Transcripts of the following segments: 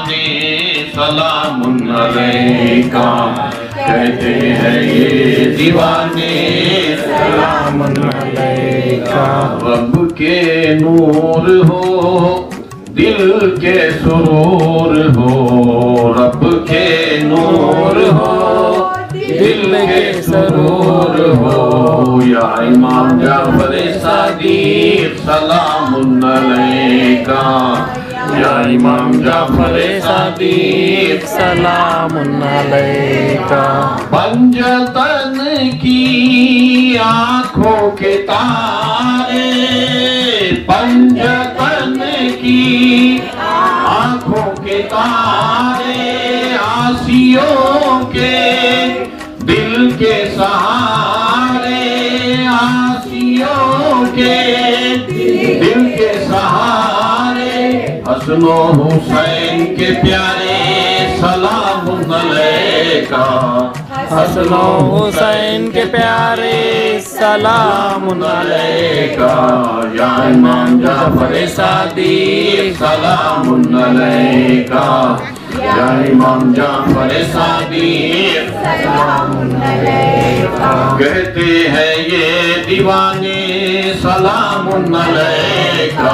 دیوانے سلام علیکہ کہتے ہیں یہ دیوانے سلام علیکہ رب کے نور ہو دل کے سرور ہو رب کے نور ہو دل کے سرور ہو یا امام جعفر صادق سلام علیکہ یا امام جعفر صادق سلام علیکہ پنجتن کی آنکھوں کے تارے پنجتن کی آنکھوں کے تارے آسیوں کے دل کے سہارے آسیوں کے دل کے سہارے حسن و حسین کے پیارے سلام علیکہ حسن و حسین کے پیارے سلام علیکہ یا امام جعفر صادق سلام علیکہ یا امام جعفر صادق سلام علیکہ کہتے ہیں یہ دیوانے سلام علیکہ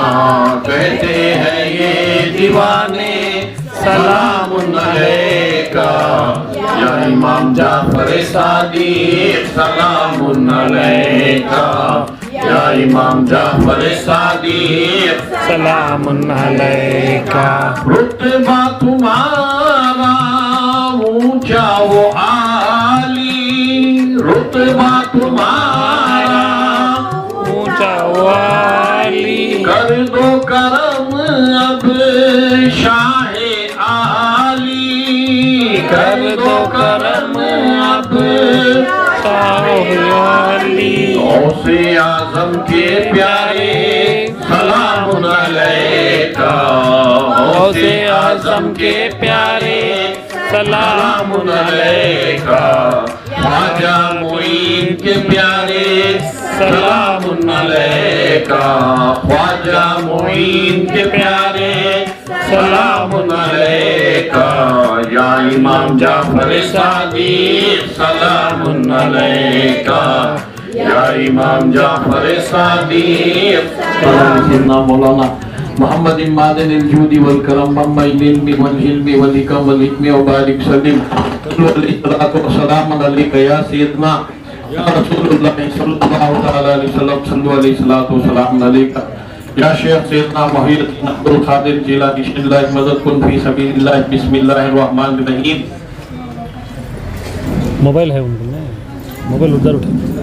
کہتے ہیں یہ دیوانے سلام علیکہ یا امام جعفر صادق سلام علیکہ یا امام جعفر صادق سلام علیکہ رتبہ تمہارا اونچا و عالی رتبہ تمہارا اونچا والی کر دو کرم اب شاہ عالی کر دو کرم اب شاہ والی غوث اعظم کے پیارے سلام علیکہ غوث اعظم کے پیارے سلام علیکہ خواجہ معین کے پیارے سلام علیکہ خواجہ معین کے پیارے سلام علیکہ یا امام جعفر صادق سلام علیکہ یا امام جعفر صادق سیدنا مولانا محمد معدن الجود والکرم منبع العلم والحلم والحکم والحکم وبارک سلم سلام علیکہ یا سیدنا یا رسول اللہ صلی اللہ علیہ وسلم صلی علیہ وسلم علیکہ یا شیخ سیدنا محی الدین عبد القادر جیلانی شہید اللہ مدد کن فی سبیل اللہ بسم اللہ الرحمن الرحیم موبائل ہے ان کو موبائل ادھر اٹھا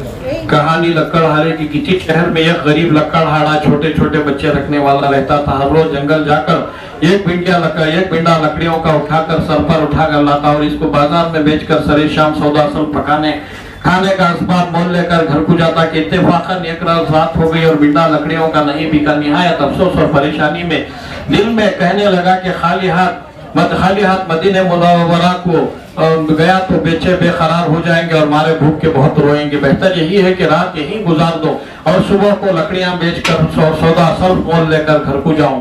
کہانی لکڑ ہارے کی کسی شہر میں ایک غریب لکڑ ہارا چھوٹے چھوٹے بچے رکھنے والا رہتا تھا ہر روز جنگل جا کر ایک بنڈا لکڑیوں کا اٹھا کر سر پر اٹھا کر لاتا اور اس کو بازار میں بیچ کر سرے شام سودا سل پکانے کھانے کا اسباب مول لے کر گھر کو جاتا کہ اتفاقاً ایک رات ہو گئی اور بنڈا لکڑیوں کا نہیں بکا نہایت افسوس اور پریشانی میں دل میں کہنے لگا کہ خالی ہاتھ مدینہ منورہ کو گیا تو بیچے بے قرار ہو جائیں گے اور مارے بھوک کے بہت روئیں گے بہتر یہی ہے کہ رات یہی گزار دو اور صبح کو لکڑیاں بیچ کر سودا سلف مول لے کر گھر کو جاؤں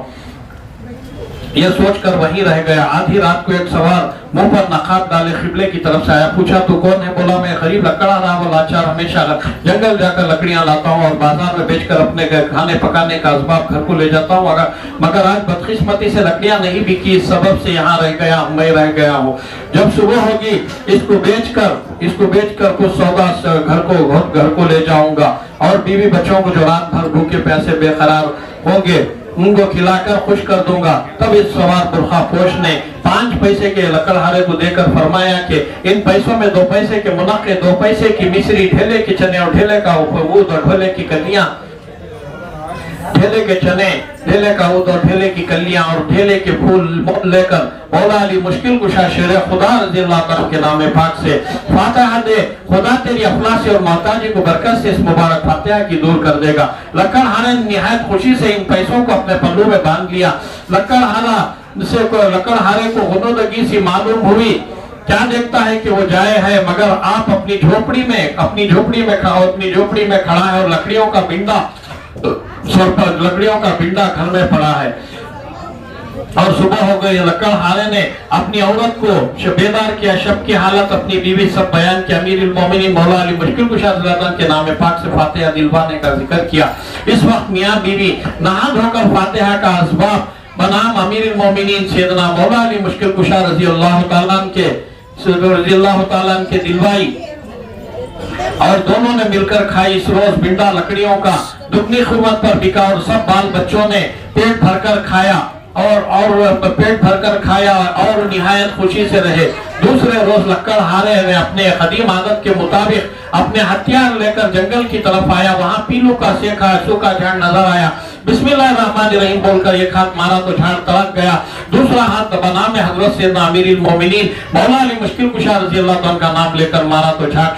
یہ سوچ کر وہیں رہ گیا آدھی رات کو ایک سوار منہ پر نقاب ڈالے قبلے کی طرف سے آیا پوچھا تو کون ہے بولا میں غریب لکڑا رہا وہ لاچار ہمیشہ جنگل جا کر لکڑیاں لاتا ہوں اور بازار میں بیچ کر اپنے کھانے پکانے کا اسباب گھر کو لے جاتا ہوں مگر آج بدقسمتی سے لکڑیاں نہیں بکی اس سبب سے یہاں رہ گیا میں رہ گیا ہوں جب صبح ہوگی اس کو بیچ کر کچھ سودا گھر کو لے جاؤں گا اور بیوی بچوں کو جو رات بھر بھوکے پیاسے بے قرار ہوں گے ان کو کھلا کر خوش کر دوں گا تب اس سوار برخا پوش نے 5 پیسے کے لکڑہارے کو دے کر فرمایا کہ ان پیسوں میں 2 پیسے کے منقع 2 پیسے کی مصری ڈھیلے کے چنے اور ڈھیلے کا عود اور ڈھولے کی کلیاں ڈھیلے کے چنے ڈھیلے کا عود اور ڈھیلے کی کلیاں اور ڈھیلے کے پھول مول لے کر مولا علی مشکل کشا شیر خدا رضی اللہ تعالیٰ کے نام پاک سے فاتحہ دے خدا تیری افلاسی اور محتاجی کو برکت سے اس مبارک فاتحہ کی دور کر دے گا لکڑہارے نے نہایت خوشی سے ان پیسوں کو اپنے پلو میں باندھ لیا لکڑہارے کو غنودگی سی معلوم ہوئی کیا دیکھتا ہے کہ وہ جائے ہے مگر آپ اپنی جھوپڑی میں کھڑا ہے اور لکڑیوں کا بنڈا گھر میں پڑا ہے اور صبح ہو گئی، لکڑہارے نے اپنی عورت کو بیدار کیا، شب کی حالت اپنی بیوی سب بیان کیا، امیر المومنین مولا علی مشکل کشا رضی اللہ عنہ کے نام پاک سے فاتحہ دلوانے کا ذکر کیا۔ اس وقت میاں بیوی نہا دھو کر فاتحہ کا اسباب بنام امیر المومنین سیدنا مولا علی مشکل کشا رضی اللہ تعالیٰ عنہ کے دلوائی، اور دونوں نے مل کر کھائی۔ اس روز بنڈا لکڑیوں کا دگنی قیمت پر بکا اور سب بال بچوں نے پیٹ بھر کر کھایا اور نہایت خوشی سے رہے۔ دوسرے روز لکڑہارے نے اپنے قدیم عادت کے مطابق اپنے ہتھیار لے کر جنگل کی طرف آیا، وہاں پیلو کا سوکھا جھاڑ نظر آیا، بسم اللہ الرحمن الرحیم بول کر ایک ہاتھ مارا تو جھاڑ تڑک گیا، دوسرا ہاتھ بنام حضرت سیدنا امیر المومنین مولا علی مشکل کشا رضی اللہ عنہ کا نام لے کر مارا تو جھاڑ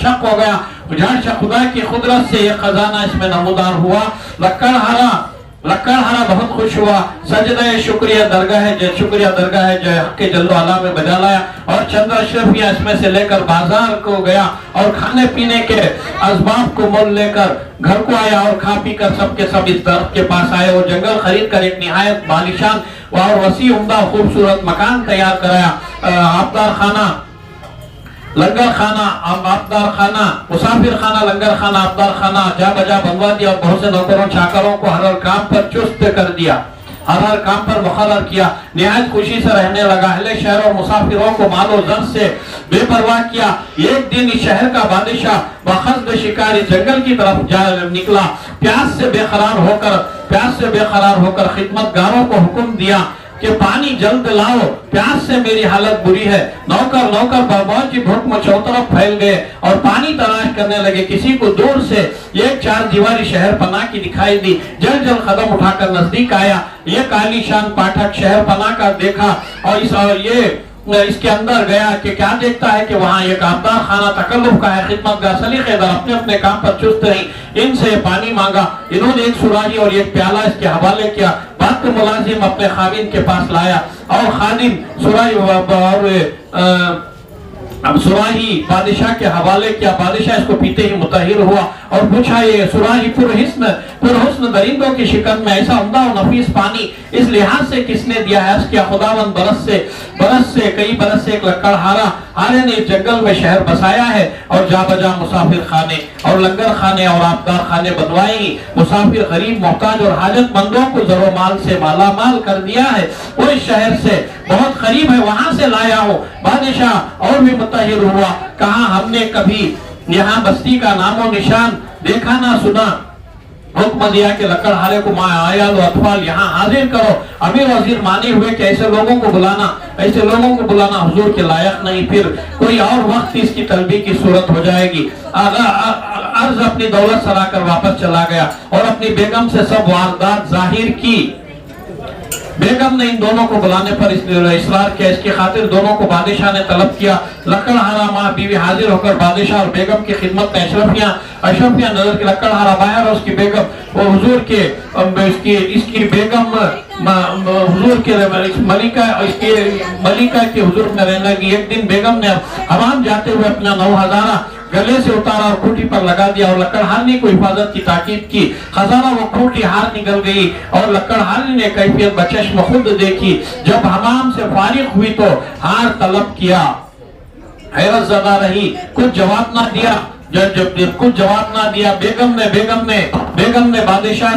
شق ہو گیا۔ جھاڑ شق خدا کی قدرت سے ایک خزانہ اس میں نمودار ہوا۔ لکڑہارا بہت خوش ہوا، سجدہ شکریہ درگاہ جے حق کے جل و علا میں بجا لایا، اور چند اشرفیاں اس میں سے لے کر بازار کو گیا اور کھانے پینے کے اسباب کو مول لے کر گھر کو آیا، اور کھا پی کر سب کے سب اس درخت کے پاس آئے۔ وہ جنگل خرید کر ایک نہایت بالیشان اور وسیع عمدہ خوبصورت مکان تیار کرایا، آبدار خانہ، لنگر خانہ، آبدار خانہ، مسافر خانہ، لنگر خانہ، آبدار خانہ جا بجا بنوا دیا، اور بہت سے نوکروں چاکروں کو ہر کام پر چست کر دیا، ہر کام پر مقرر کیا۔ نہایت خوشی سے رہنے لگا، اہل شہر اور مسافروں کو مال و زر سے بے پرواہ کیا۔ ایک دن اس شہر کا بادشاہ بقصد شکاری جنگل کی طرف جا نکلا، پیاس سے بے قرار ہو کر خدمت گاروں کو حکم دیا کہ پانی جلد لاؤ، پیاس سے میری حالت بری ہے۔ نوکر باورچی بھوک میں چوطرف پھیل گئے اور پانی تلاش کرنے لگے۔ کسی کو دور سے ایک چار دیواری شہر پناہ کی دکھائی دی، جل قدم اٹھا کر نزدیک آیا، ایک عالی شان پاٹھک شہر پناہ کا دیکھا، اور یہ اس کے اندر گیا کہ کیا دیکھتا ہے کہ وہاں ایک آبدار خانہ تکلف کا ہے، خدمت گار سلیقے دار اپنے کام پر چست رہی، ان سے پانی مانگا، انہوں نے ایک سراہی اور ایک پیالہ اس کے حوالے کیا، بعد کو ملازم اپنے خادم کے پاس لایا، اور خادم سراہی بادشاہ کے حوالے کیا۔ بادشاہ اس کو پیتے ہی متحر ہوا اور پوچھا، یہ سراہی پرحسن درندوں کی شکن میں ایسا عمدہ و نفیس پانی اس لحاظ سے کس نے دیا ہے؟ اس کیا خداوند کئی برس سے ایک لکڑہارے نے اس جنگل میں شہر بسایا ہے، اور جا بجا مسافر خانے اور لنگر خانے اور آبدار خانے بنوائے، مسافر غریب محتاج اور حاجت مندوں کو زر و مال سے مالا مال کر دیا ہے۔ وہ اس شہر سے بہت قریب ہے، وہاں سے لایا ہوں۔ بادشاہ اور بھی متحر ہوا، کہا ہم نے کبھی یہاں بستی کا نام و نشان دیکھا نہ سنا۔ حکم دیا کہ لکڑہارے کو عیال و اطفال یہاں حاضر کرو۔ امیر وزیر مانے ہوئے کہ ایسے لوگوں کو بلانا حضور کے لائق نہیں، پھر کوئی اور وقت اس کی طلبی کی صورت ہو جائے گی۔ عرض اپنی دولت سرا کر واپس چلا گیا اور اپنی بیگم سے سب واردات ظاہر کی۔ بیگم نے ان دونوں کو بلانے پر اصرار کیا، اس کی خاطر دونوں کو بادشاہ نے طلب کیا۔ لکڑہارا ماں بیوی حاضر ہو کر بادشاہ اور بیگم کی خدمت میں اشرفیاں نظر کی۔ لکڑہارا باہر اور اس کی بیگم وہ حضور کے اس کی بیگم حضور کے ملکہ کے حضور میں رہنے لگی۔ ایک دن بیگم نے حمام جاتے ہوئے اپنا 9,000 گلے سے اتارا اور کھوٹی پر لگا دیا، اور لکڑہارنی کو حفاظت کی تاکید کی۔ خزانہ وہ کھوٹی ہار نکل گئی، اور لکڑہارنی نے کیفیت بچشم خود دیکھی۔ جب حمام سے فارغ ہوئی تو ہار طلب کیا، حیرت زدہ رہی، کچھ جواب نہ دیا۔ کچھ جواب نہ دیا، بیگم نے بادشاہ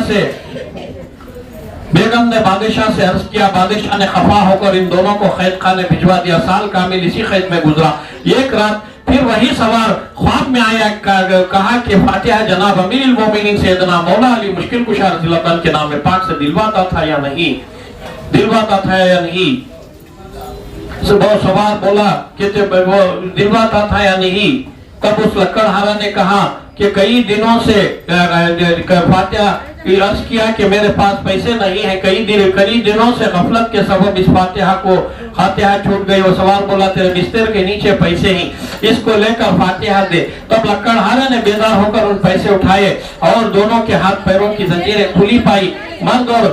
سے عرض کیا۔ بادشاہ نے خفا ہو کر ان دونوں کو قید خانے بھجوا دیا۔ سال کامل اسی قید میں گزرا۔ ایک رات پھر وہی سوار خواب میں آیا، کہا کہ فاتحہ جناب امیر المومنین سیدنا مولا علی مشکل کشا رضی اللہ عنہ کے نام پاک سے دلواتا تھا یا نہیں؟ سوار بولا کہ وہ دلواتا تھا یا نہیں؟ تب اس لکڑہارا نے کہا کہ کئی دنوں سے فاتحہ عرض کیا کہ میرے پاس پیسے نہیں ہیں، کئی دنوں سے غفلت کے سبب اس فاتحہ چھوٹ گئی۔ وہ سوار بولا تیرے بستر کے نیچے پیسے ہیں، اس کو لے کر فاتحہ دے۔ تب لکڑہارے نے بیدار ہو کر ان پیسے اٹھائے اور دونوں کے ہاتھ پیروں کی زنجیریں کھلی پائی۔ مرد اور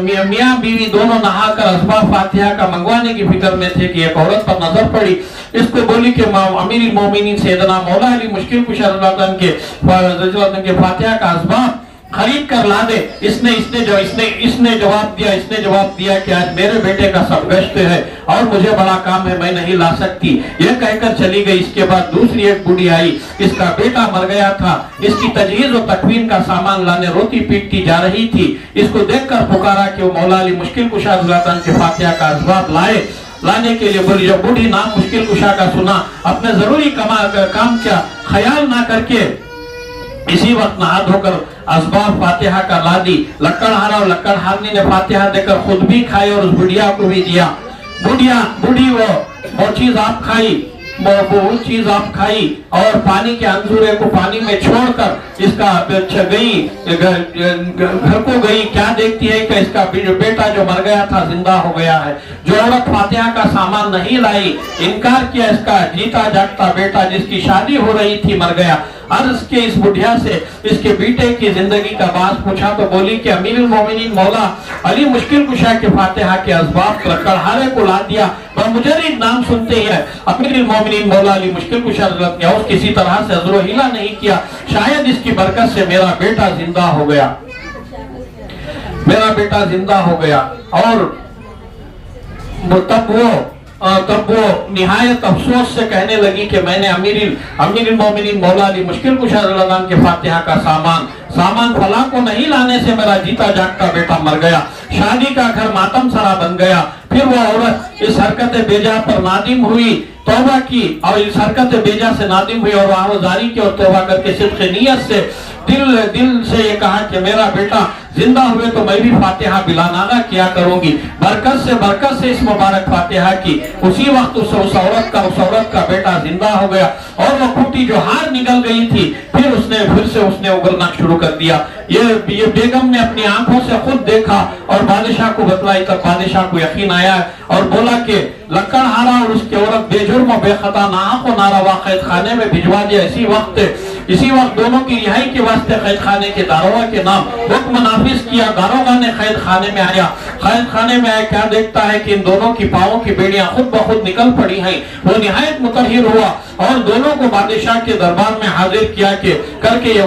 میاں بیوی دونوں نہا کر اسباب فاتحہ کا منگوانے کی فکر میں تھے کہ ایک عورت پر نظر پڑی۔ اس کو بولی کہ امیر المومنین سیدنا مولا علی مشکل کشا رضی اللہ عنہ کے فاتحہ کا اسباب خرید کر لا دے۔ اس نے جواب دیا کہ آج میرے بیٹے کا سب گشت ہے اور مجھے بڑا کام ہے، میں نہیں لا سکتی، یہ کہہ کر چلی گئی۔ اس کے بعد دوسری ایک بوڑھی آئی، اس کا بیٹا مر گیا تھا، اس کی تجہیز و تکفین کا سامان لانے روتی پیٹتی جا رہی تھی۔ اس کو دیکھ کر پکارا کہ وہ مولا علی مشکل کشا رضی اللہ عنہ کے فاتحہ کا اسباب لانے کے لیے بولی۔ جب بوڑھی نام مشکل کشا کا سنا، اپنے ضروری کام کیا خیال نہ کر کے اسی وقت نہا دھو کر اسباب فاتحہ کا لا دی۔ لکڑہارا اور لکڑہارنی نے فاتحہ دے کر خود بھی کھائی اور اس بڑھیا کو بھی دیا۔ بوڑھی وہ چیز آپ کھائی، وہ چیز آپ کھائی اور پانی کے انزورے کو پانی میں چھوڑ کر اس کا گئی گھر کو گئی۔ کیا دیکھتی ہے کہ اس کا بیٹا جو مر گیا تھا زندہ ہو گیا ہے۔ جو عورت فاتحہ کا سامان نہیں لائی، انکار کیا، اس کا جیتا جاگتا بیٹا جس کی شادی ہو رہی تھی مر گیا۔ عرض کے اس بڑھیا سے اس کے بیٹے کی زندگی کا باز پوچھا تو بولی کہ امیر المومنین مولا علی مشکل کشا کے فاتحہ کے اسباب لکڑہارے کو لا دیا، بمجرد نام سنتے ہی ہے امیر المومنین مولا علی مشکل کشا رضی اللہ عنہ کسی طرح سے عذر و ہیلا نہیں کیا، شاید اس کی برکت سے میرا بیٹا زندہ ہو گیا، میرا بیٹا زندہ ہو گیا۔ اور تب وہ نہایت افسوس سے کہنے لگی کہ میں نے امیر المومنین مولا علی مشکل کشا رضی اللہ عنہ کے فاتحہ کا سامان فلاں کو نہیں لانے سے میرا جیتا جاگتا بیٹا مر گیا، شادی کا گھر ماتم سرا بن گیا۔ پھر وہ عورت اس حرکت بیجا پر نادم ہوئی، توبہ کی اور اس حرکت بیجا سے نادم ہوئی اور آہوزاری کی اور توبہ کر کے صدق نیت سے دل سے یہ کہا کہ میرا بیٹا زندہ ہوئے تو میں بھی فاتحہ بلا ناغہ کیا کروں گی۔ برکت سے اس مبارک فاتحہ کی اسی وقت اس عورت کا بیٹا زندہ ہو گیا اور وہ کھوٹی جو ہار نکل گئی تھی پھر سے اس نے اگلنا شروع کر دیا۔ یہ بیگم نے اپنی آنکھوں سے خود دیکھا اور بادشاہ کو بتلائی، تب بادشاہ کو یقین آیا اور بولا کہ لکڑہارا اور اس کی عورت بے جرم و بے خطا ناحق و ناروا قید خانے میں بھجوا دیا۔ اسی وقت دونوں کی رہائی کے واسطے قید خانے کے داروغہ کے نام حکم نافذ کیا۔ داروغہ نے قید خانے میں آیا، کیا دیکھتا ہے کہ ان دونوں کی پاؤں کی بیڑیاں خود بخود نکل پڑی ہیں۔ وہ نہایت متحر ہوا اور دونوں کو بادشاہ کے دربار میں حاضر کیا کہ کر کے یہ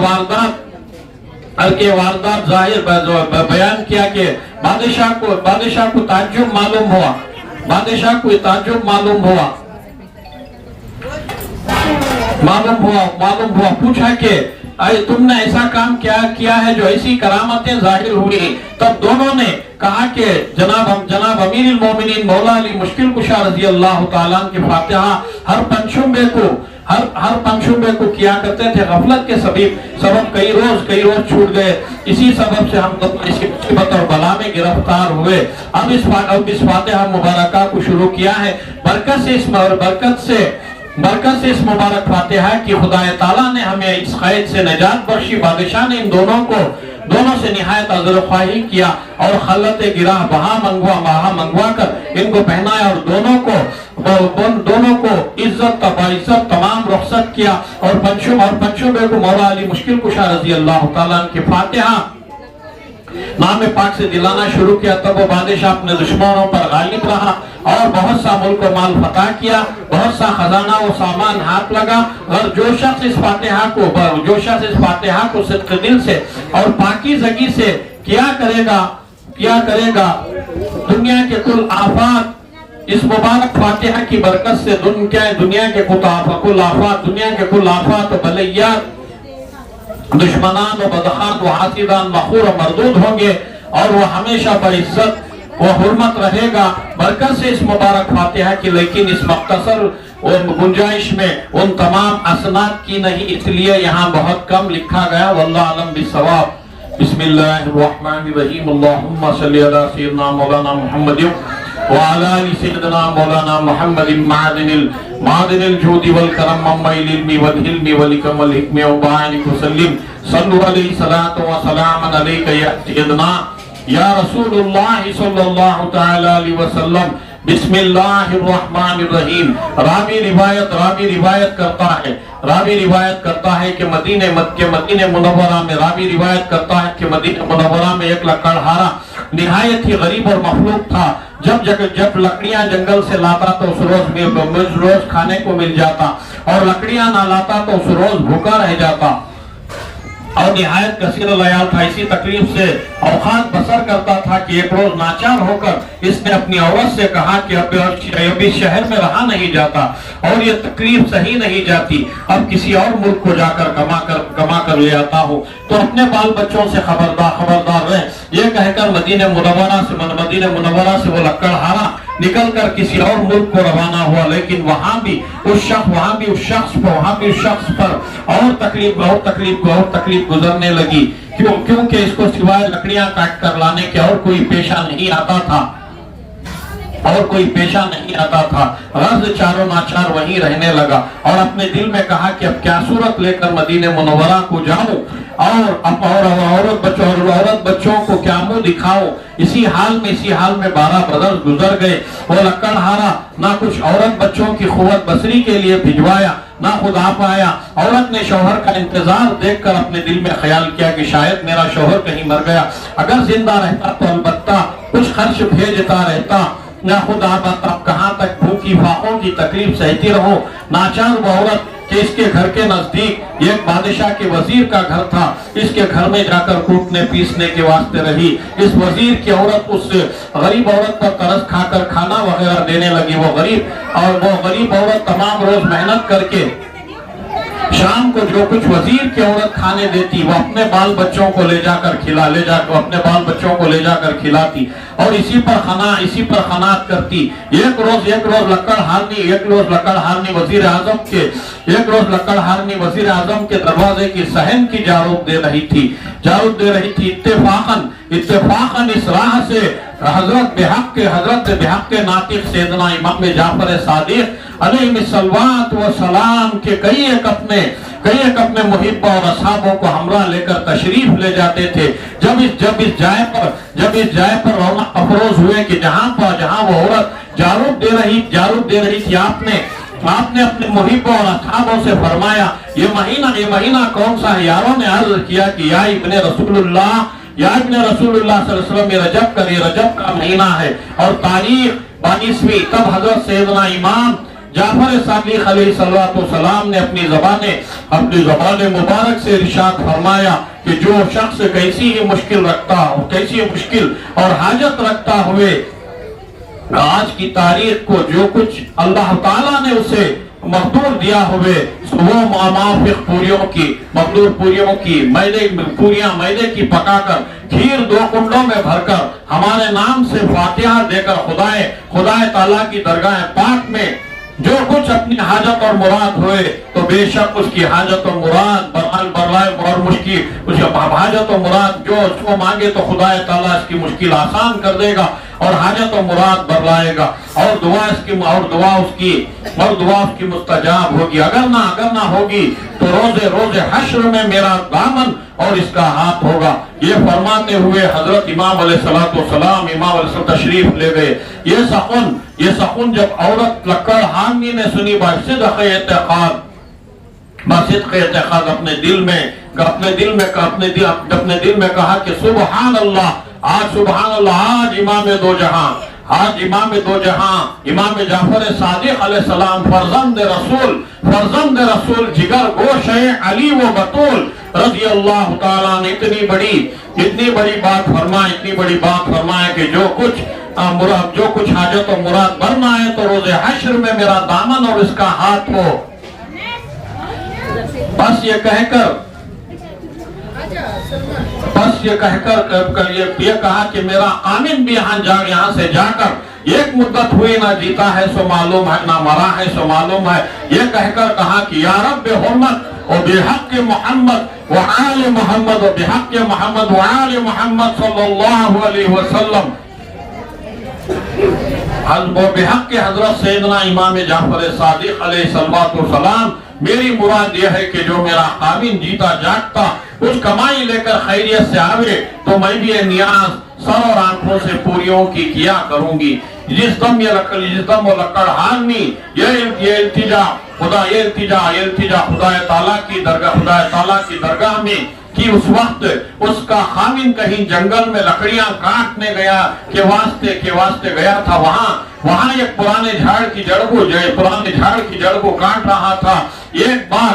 واردات ظاہر بیان کیا کہ بادشاہ کو تعجب معلوم ہوا، پوچھا کہ تم نے ایسا کام کیا ہے جو ایسی کرامتیں ظاہر ہوئی۔ تب دونوں نے کہا کہ جناب امیر المومنین مولا علی مشکل کشا رضی اللہ تعالیٰ عنہ کے فاتحہ ہر پنجشنبے کو کیا کرتے تھے، غفلت کے سبب کئی روز چھوٹ گئے، اسی سبب سے ہم اسی مصیبت اور بلا میں گرفتار ہوئے۔ اب اس فاتحہ مبارکہ کو شروع کیا ہے، برکت سے اس مبارک فاتحہ کی خدا تعالیٰ نے ہمیں اس قید سے نجات بخشی۔ بادشاہ نے ان دونوں سے نہایت عذر خواہی کیا اور خلت گراہ بہا منگوا کر ان کو پہنایا اور دونوں کو عزت باعزت تمام رخصت کیا اور پنجشنبے کو مولا علی مشکل کشا رضی اللہ تعالیٰ عنہ کے فاتحہ نام پاک سے دلانا شروع کیا۔ تب وہ بادشاہ اپنے دشمنوں پر غالب رہا اور بہت سا ملک و مال فتح کیا، بہت سا خزانہ و سامان ہاتھ لگا۔ اور جو شخص اس فاتحہ کو صدق دل سے اور پاکیزگی سے کیا کرے گا دنیا کے کل آفات اس مبارک فاتحہ کی برکت سے دنیا کے کل آفات و بلیات، دشمنان و بدخان و حاسدان مخور و مردود ہوں گے اور وہ ہمیشہ بعزت و حرمت رہے گا برکت سے اس مبارک فاتحہ کی۔ لیکن اس مختصر گنجائش میں ان تمام اسناد کی نہیں، اس لیے یہاں بہت کم لکھا گیا۔ واللہ علم بالصواب۔ بسم اللہ الرحمن الرحیم۔ اللہم صلی علی سیدنا مولانا محمد وعلى آل سيدنا مولانا محمد معدن الجود والكرم منبع العلم والحلم والحكم والحكمة وبارك وسلم صلوا عليه صلاة وسلام عليك يا سيدنا یا رسول اللہ صلی اللہ تعالی علیہ وسلم۔ بسم اللہ الرحمن الرحیم۔ راوی روایت کرتا ہے کہ مدینہ منورہ میں مدینہ منورہ میں ایک لکڑہارا نہایت ہی غریب اور مخلوق تھا۔ جب لکڑیاں جنگل سے لاتا تو اس روز کھانے کو مل جاتا اور لکڑیاں نہ لاتا تو اس روز بھوکا رہ جاتا۔ اور نہایت کثیر العیال تھا. اسی تکلیف سے اوقات بسر کرتا تھا کہ ایک روز ناچار ہو کر اس نے اپنی عورت سے کہا کہ اب اس شہر میں رہا نہیں جاتا اور یہ تکلیف صحیح نہیں جاتی, اب کسی اور ملک کو جا کر کما کر لے آتا ہوں, تو اپنے بال بچوں سے خبردار رہے. یہ کہہ کر مدینہ منورہ سے وہ لکڑہارا نکل کر کسی اور ملک کو روانہ ہوا. لیکن وہاں بھی اس شخص پر اور تکلیف گزرنے لگی. کیونکہ اس کو سوائے لکڑیاں کاٹ کر لانے کے اور کوئی پیشہ نہیں آتا تھا. غرض چاروں ناچار وہیں رہنے لگا اور اپنے دل میں کہا کہ اب کیا صورت لے کر مدینہ منورہ کو جاؤں اور عورت بچوں کو کیا منہ دکھاؤں. اسی حال میں 12 برس گزر گئے. وہ لکڑہارا نہ کچھ عورت بچوں کی قوت بصری کے لیے بھجوایا نہ خود آپ آیا. عورت نے شوہر کا انتظار دیکھ کر اپنے دل میں خیال کیا کہ شاید میرا شوہر کہیں مر گیا, اگر زندہ رہتا تو البتہ کچھ خرچ بھیجتا رہتا. نہ خود آپ اب کہاں تک بھوکی فاقوں کی تکلیف سہتی رہو. ناچار وہ عورت کہ اس کے گھر کے نزدیک ایک بادشاہ کے وزیر کا گھر تھا, اس کے گھر میں جا کر کوٹنے پیسنے کے واسطے رہی. اس وزیر کی عورت اس غریب عورت پر ترس کھا کر کھانا وغیرہ دینے لگی. وہ غریب عورت تمام روز محنت کر کے شام کو جو کچھ وزیر کی عورت کھانے دیتی وہ اپنے بال بچوں کو لے جا کر کھلاتی اور اسی پر قناعت کرتی. ایک روز لکڑہارنی وزیر اعظم کے دروازے کی صحن کی جارب دے رہی تھی. اتفاقاً اس راہ سے حضرت بحق کے ناطق سیدنا امام جعفر صادق علیہ الصلوات والسلام کے کئی ایک اپنے محبہ اور اصحابوں کو ہمراہ لے کر تشریف لے جاتے تھے. جب اس جائے پر رونق افروز ہوئے کہ جہاں وہ عورت جارب دے رہی تھی, آپ نے اپنے محبوں اور اصحابوں سے فرمایا یہ مہینہ کون سا ہے؟ یاروں نے عرض کیا کہ یا ابن رسول اللہ صلی اللہ علیہ وسلم یہ رجب کا مہینہ ہے اور تاریخ 22ویں. تب حضرت سیدنا امام جعفر صادق علیہ السلام نے اپنی زبان مبارک سے ارشاد فرمایا کہ جو شخص کیسی ہی مشکل اور حاجت رکھتا ہوئے آج کی تاریخ کو جو کچھ اللہ تعالیٰ نے اسے مقدور دیا ہوئے وہ موافق پوریوں کی میدے کی پکا کر کھیر 2 کنڈوں میں بھر کر ہمارے نام سے فاتحہ دے کر خدائے تعالیٰ کی درگاہ پاک میں جو کچھ اپنی حاجت اور مراد ہوئے تو بے شک اس کی حاجت اور مراد اور مشکل اس کی حاجت اور مراد جو اس کو مانگے تو خدا تعالیٰ اس کی مشکل آسان کر دے گا اور حاجت و مراد برلائے گا اور دعا اس کی مستجاب ہوگی. اگر نہ ہوگی تو روز حشر میں میرا دامن اور اس کا ہاتھ ہوگا. یہ فرماتے ہوئے حضرت امام علیہ السلام تشریف لے گئے. یہ سخن جب عورت لکڑہارنی نے سنی بصدق اعتقاد اپنے دل میں کہا کہ سبحان اللہ آج امام دو جہاں امام جعفر صادق علیہ السلام فرزند رسول جگر گوش علی و بطول رضی اللہ تعالیٰ نے اتنی بڑی بات فرمائے کہ جو کچھ حاجت و مراد بھرنا ہے تو روز حشر میں میرا دامن اور اس کا ہاتھ ہو. بس یہ کہہ کر یہ کہا کہ میرا آمین بھی یہاں سے جا کر ایک مدت ہوئی نہ جیتا ہے سو معلوم ہے نہ مرا ہے سو معلوم ہے. یہ کہہ کر کہا کہ یا رب حرمت و بحق محمد و آل محمد و بحق محمد و آل محمد صلی اللہ علیہ وسلم بحق کے حضرت سیدنا امام جعفر صادق علیہ السلام میری مراد یہ ہے کہ جو میرا قابل جیتا جاگتا کچھ کمائی لے کر خیریت سے آوے تو میں بھی یہ نیاز سر اور آنکھوں سے پوریوں کی کیا کروں گی. جس دم و لکڑہارنی یہ التجا خدا تعالیٰ کی درگاہ میں کہ اس وقت اس کا خامن کہیں جنگل میں لکڑیاں کاٹنے گیا کے واسطے گیا تھا. وہاں ایک پرانے جھاڑ کی جڑ کو کاٹ رہا تھا. ایک بار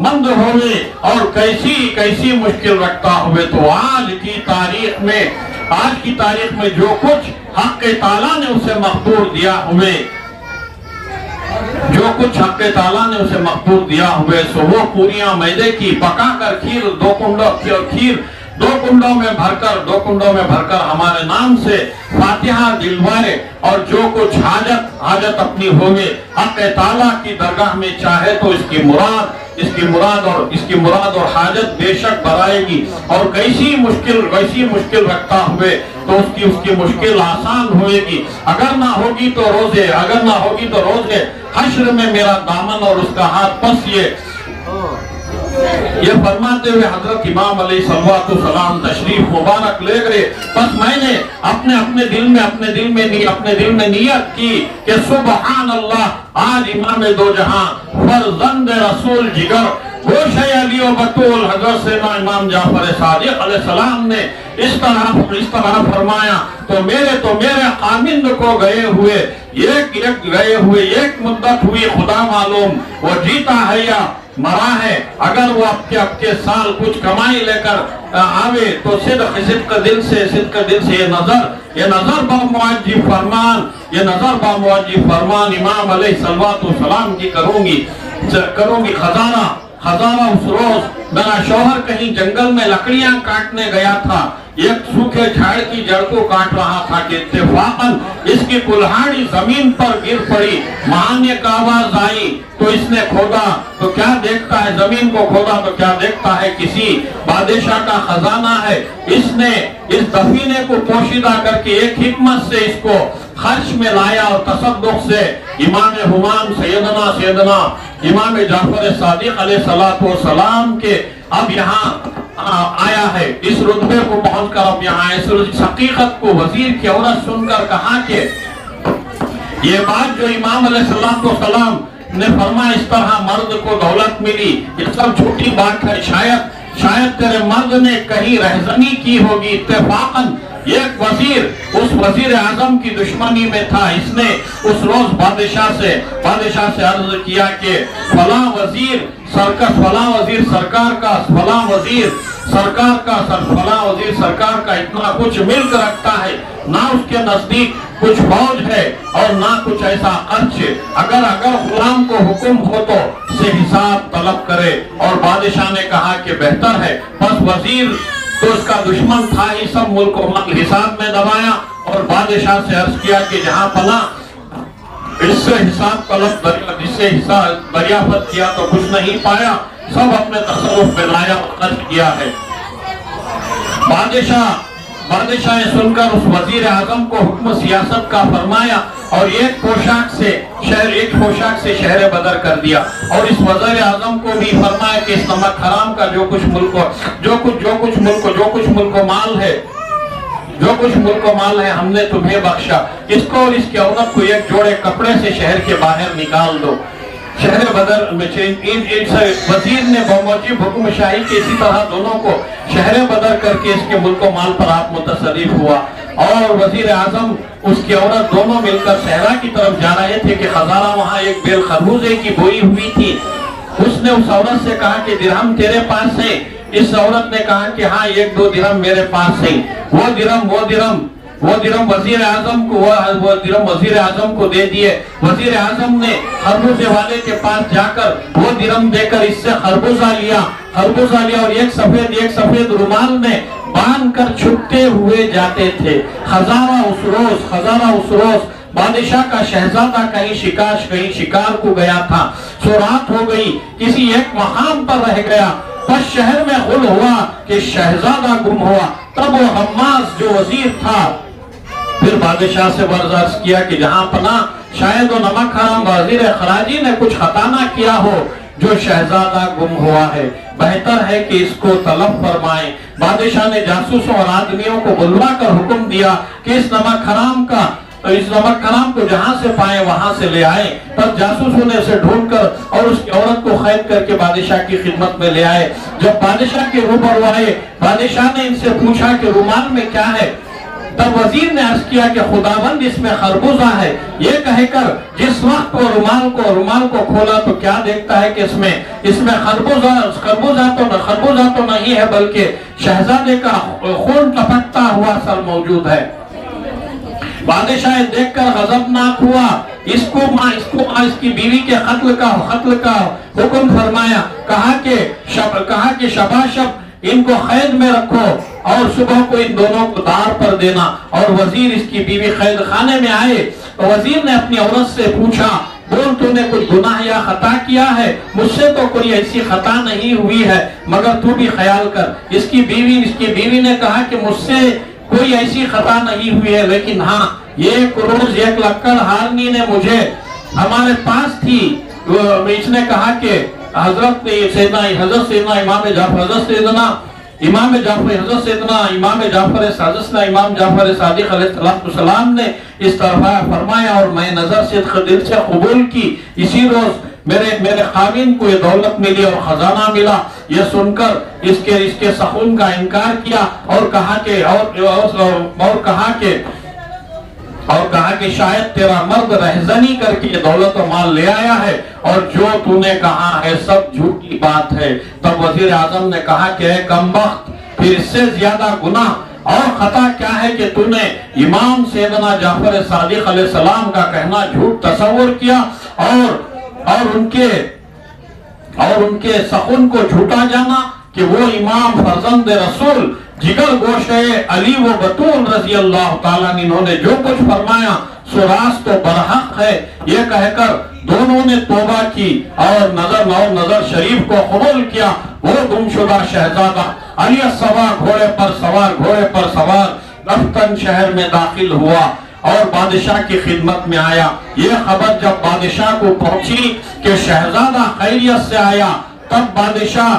مند ہوئے اور کیسی کیسی مشکل رکھتا ہوئے. تو آج کی تاریخ میں جو کچھ حق تعالیٰ نے اسے مقدور دیا ہوئے، جو کچھ حق تعالیٰ نے اسے مقدور دیا ہوئے، سو وہ پوریاں میدے کی پکا کر کھیر دو کنڈوں میں بھر کر ہمارے نام سے فاتحہ دلوائے، اور جو کچھ حاجت اپنی ہوگی حق تعالیٰ کی درگاہ میں چاہے تو اس کی مراد اور حاجت بے شک برائے گی. اور کیسی مشکل رکھتا ہوئے تو اس کی مشکل آسان ہوئے گی. اگر نہ ہوگی تو روزے حشر میں میرا دامن اور اس کا ہاتھ پس. یہ فرماتے ہوئے حضرت امام علیہ الصلوۃ والسلام تشریف مبارک لے گئے. بس میں نے اپنے دل میں نیت کی کہ سبحان اللہ، آج امام دو جہاں فرزند رسول جگر گوشہ علی و بطول حضرت سیدنا امام جعفر صادق علیہ السلام نے اس طرح فرمایا تو میرے خامند کو گئے ہوئے ایک مدت ہوئی، خدا معلوم وہ جیتا ہے یا مرا ہے. اگر وہ اب کے سال کچھ کمائی لے کر آوے تو صدق دل سے یہ نظر با معجب فرمان امام علیہ الصلوۃ والسلام کی کروں گی. خزانہ اس روز میرا شوہر کہیں جنگل میں لکڑیاں کاٹنے گیا تھا، ایک سوکھے جھاڑ کی جڑ کو کاٹ رہا تھا کہ اتفاقاً اس کی کلہاڑی زمین پر گر پڑی. مہانے کا آواز آئی تو اس نے کھودا تو کیا دیکھتا ہے، زمین کو کھودا تو کیا دیکھتا ہے کسی بادشاہ کا خزانہ ہے. اس نے اس دفینے کو پوشیدہ کر کے ایک حکمت سے اس کو خرچ میں لایا اور تصدق سے امام ہمام سیدنا امام جعفر صادق علیہ السلام کے اب یہاں آیا ہے. اس رتبے کو پہنچ کر اب یہاں اس حقیقت کو وزیر کی عورت سن کر کہا کہ یہ بات جو امام علیہ السلام نے فرمایا اس طرح مرد کو دولت ملی، یہ سب جھوٹی بات ہے. شاید تیرے مرد نے کہیں رہزنی کی ہوگی. اتفاقاً ایک وزیر اعظم کی دشمنی میں تھا. اس نے اس روز بادشاہ سے عرض کیا کہ فلاں وزیر سرکار کا اتنا کچھ ملک رکھتا ہے، نہ اس کے نزدیک کچھ فوج ہے اور نہ کچھ ایسا خرچ. اگر غلام کو حکم ہو تو سے حساب طلب کرے. اور بادشاہ نے کہا کہ بہتر ہے. بس وزیر تو اس کا دشمن تھا ہی، سب ملک و مال حساب میں دبایا اور بادشاہ سے عرض کیا کہ جہاں پناہ اس سے حساب طلب جس سے حساب دریافت کیا تو کچھ نہیں پایا، سب اپنے تصرف میں لایا خرچ کیا ہے. بادشاہ نے سن کر اس وزیر اعظم کو حکم سیاست کا فرمایا اور ایک پوشاک سے شہر بدر کر دیا. اور اس وزیر اعظم کو بھی فرمایا کہ اس نمک حرام کا جو کچھ ملک و مال ہے ہم نے تمہیں بخشا. اس کو اور اس کی عورت کو ایک جوڑے کپڑے سے شہر کے باہر نکال دو. شہر بدر میں وزیر نے بموجب حکم شاہی کے اسی طرح دونوں کو شہر بدر کر کے اس کے ملک و مال پر آپ متصرف ہوا. اور وزیر اعظم اس کی عورت دونوں مل کر صحرا کی طرف جا رہے تھے کہ خزانہ وہاں ایک بیل خربوزے کی بوئی ہوئی تھی. اس نے اس عورت سے کہا کہ درہم تیرے پاس ہے. اس عورت نے کہا کہ ہاں 1-2 درہم میرے پاس ہے. وہ درہم وزیر اعظم کو دے دیے. وزیر اعظم نے خربوزے والے کے پاس جا کر وہ درہم دے کر اس سے خربوزہ لیا اور ایک سفید رومال میں باندھ کر چھپتے ہوئے جاتے تھے. خزانہ اس روز بادشاہ کا شہزادہ کہیں شکار کو گیا تھا. سو رات ہو گئی، کسی ایک مقام پر رہ گیا. بس شہر میں غل ہوا کہ شہزادہ گم ہوا. تب وہ حماس جو وزیر تھا پھر بادشاہ سے عرض کیا کہ جہاں پناہ شاید وہ نمک حرام وزیر خراجی نے کچھ خطا نہ کیا ہو جو شہزادہ گم ہوا ہے، بہتر ہے کہ اس کو طلب فرمائیں. بادشاہ نے جاسوسوں اور آدمیوں کو بلوا کر حکم دیا کہ اس نمک حرام کو جہاں سے پائیں وہاں سے لے آئیں. تب جاسوسوں نے اسے ڈھونڈ کر اور اس کی عورت کو قید کر کے بادشاہ کی خدمت میں لے آئے. جب بادشاہ کے روبرو آئے، بادشاہ نے ان سے پوچھا کہ رومال میں کیا ہے. تب وزیر نے عرض کیا کہ خداوند اس میں خربوزہ ہے، یہ کہہ کر جس وقت وہ رومال کو کھولا تو کیا دیکھتا ہے کہ اس میں خربوزہ تو نہیں ہے، بلکہ شہزادے کا خون ٹپکتا ہوا سر موجود ہے۔ بادشاہ دیکھ کر غضبناک ہوا، اس کی بیوی کے قتل کا حکم فرمایا، کہا کہ شباشب ان کو قید میں رکھو اور صبح کو ان دونوں کو دار پر دینا۔ اور وزیر اس کی بیوی قید خانے میں آئے تو وزیر نے اپنی عورت سے پوچھا، بول تو نے کچھ گناہ یا خطا کیا ہے؟ مجھ سے تو کوئی ایسی خطا نہیں ہوئی ہے، مگر تو بھی خیال کر۔ اس کی بیوی نے کہا کہ مجھ سے کوئی ایسی خطا نہیں ہوئی ہے، لیکن ہاں ایک روز ایک لکڑ ہارنی نے مجھے ہمارے پاس تھی، اس نے کہا کہ حضرت سیدنا امام جعفر صادق علیہ السلام نے اس طرح فرمایا اور میں نظر سے دل سے قبول کی۔ اسی روز میرے خاوند کو یہ دولت ملی اور خزانہ ملا۔ یہ سن کر اس کے سخن کا انکار کیا اور کہا کہ شاید تیرا مرد رہزنی کر کے دولت و مال لے آیا ہے اور جو تو نے کہا ہے سب جھوٹی بات ہے۔ تب وزیر اعظم نے کہا کہ اے کمبخت، پھر اس سے زیادہ گناہ اور خطا کیا ہے کہ تو نے امام سیدنا جعفر صادق علیہ السلام کا کہنا جھوٹ تصور کیا اور ان کے سخن کو جھوٹا جانا کہ وہ امام فرزند رسول جگر گوشے علی و بطول رضی اللہ تعالیٰ انہوں نے جو کچھ فرمایا سو راست و برحق ہے۔ یہ کہہ کر دونوں نے توبہ کی اور نظر شریف کو قبول کیا۔ وہ گمشدہ شہزادہ علی السوار گھوڑے پر سوار رفتن شہر میں داخل ہوا اور بادشاہ کی خدمت میں آیا۔ یہ خبر جب بادشاہ کو پہنچی کہ شہزادہ خیریت سے آیا، تب بادشاہ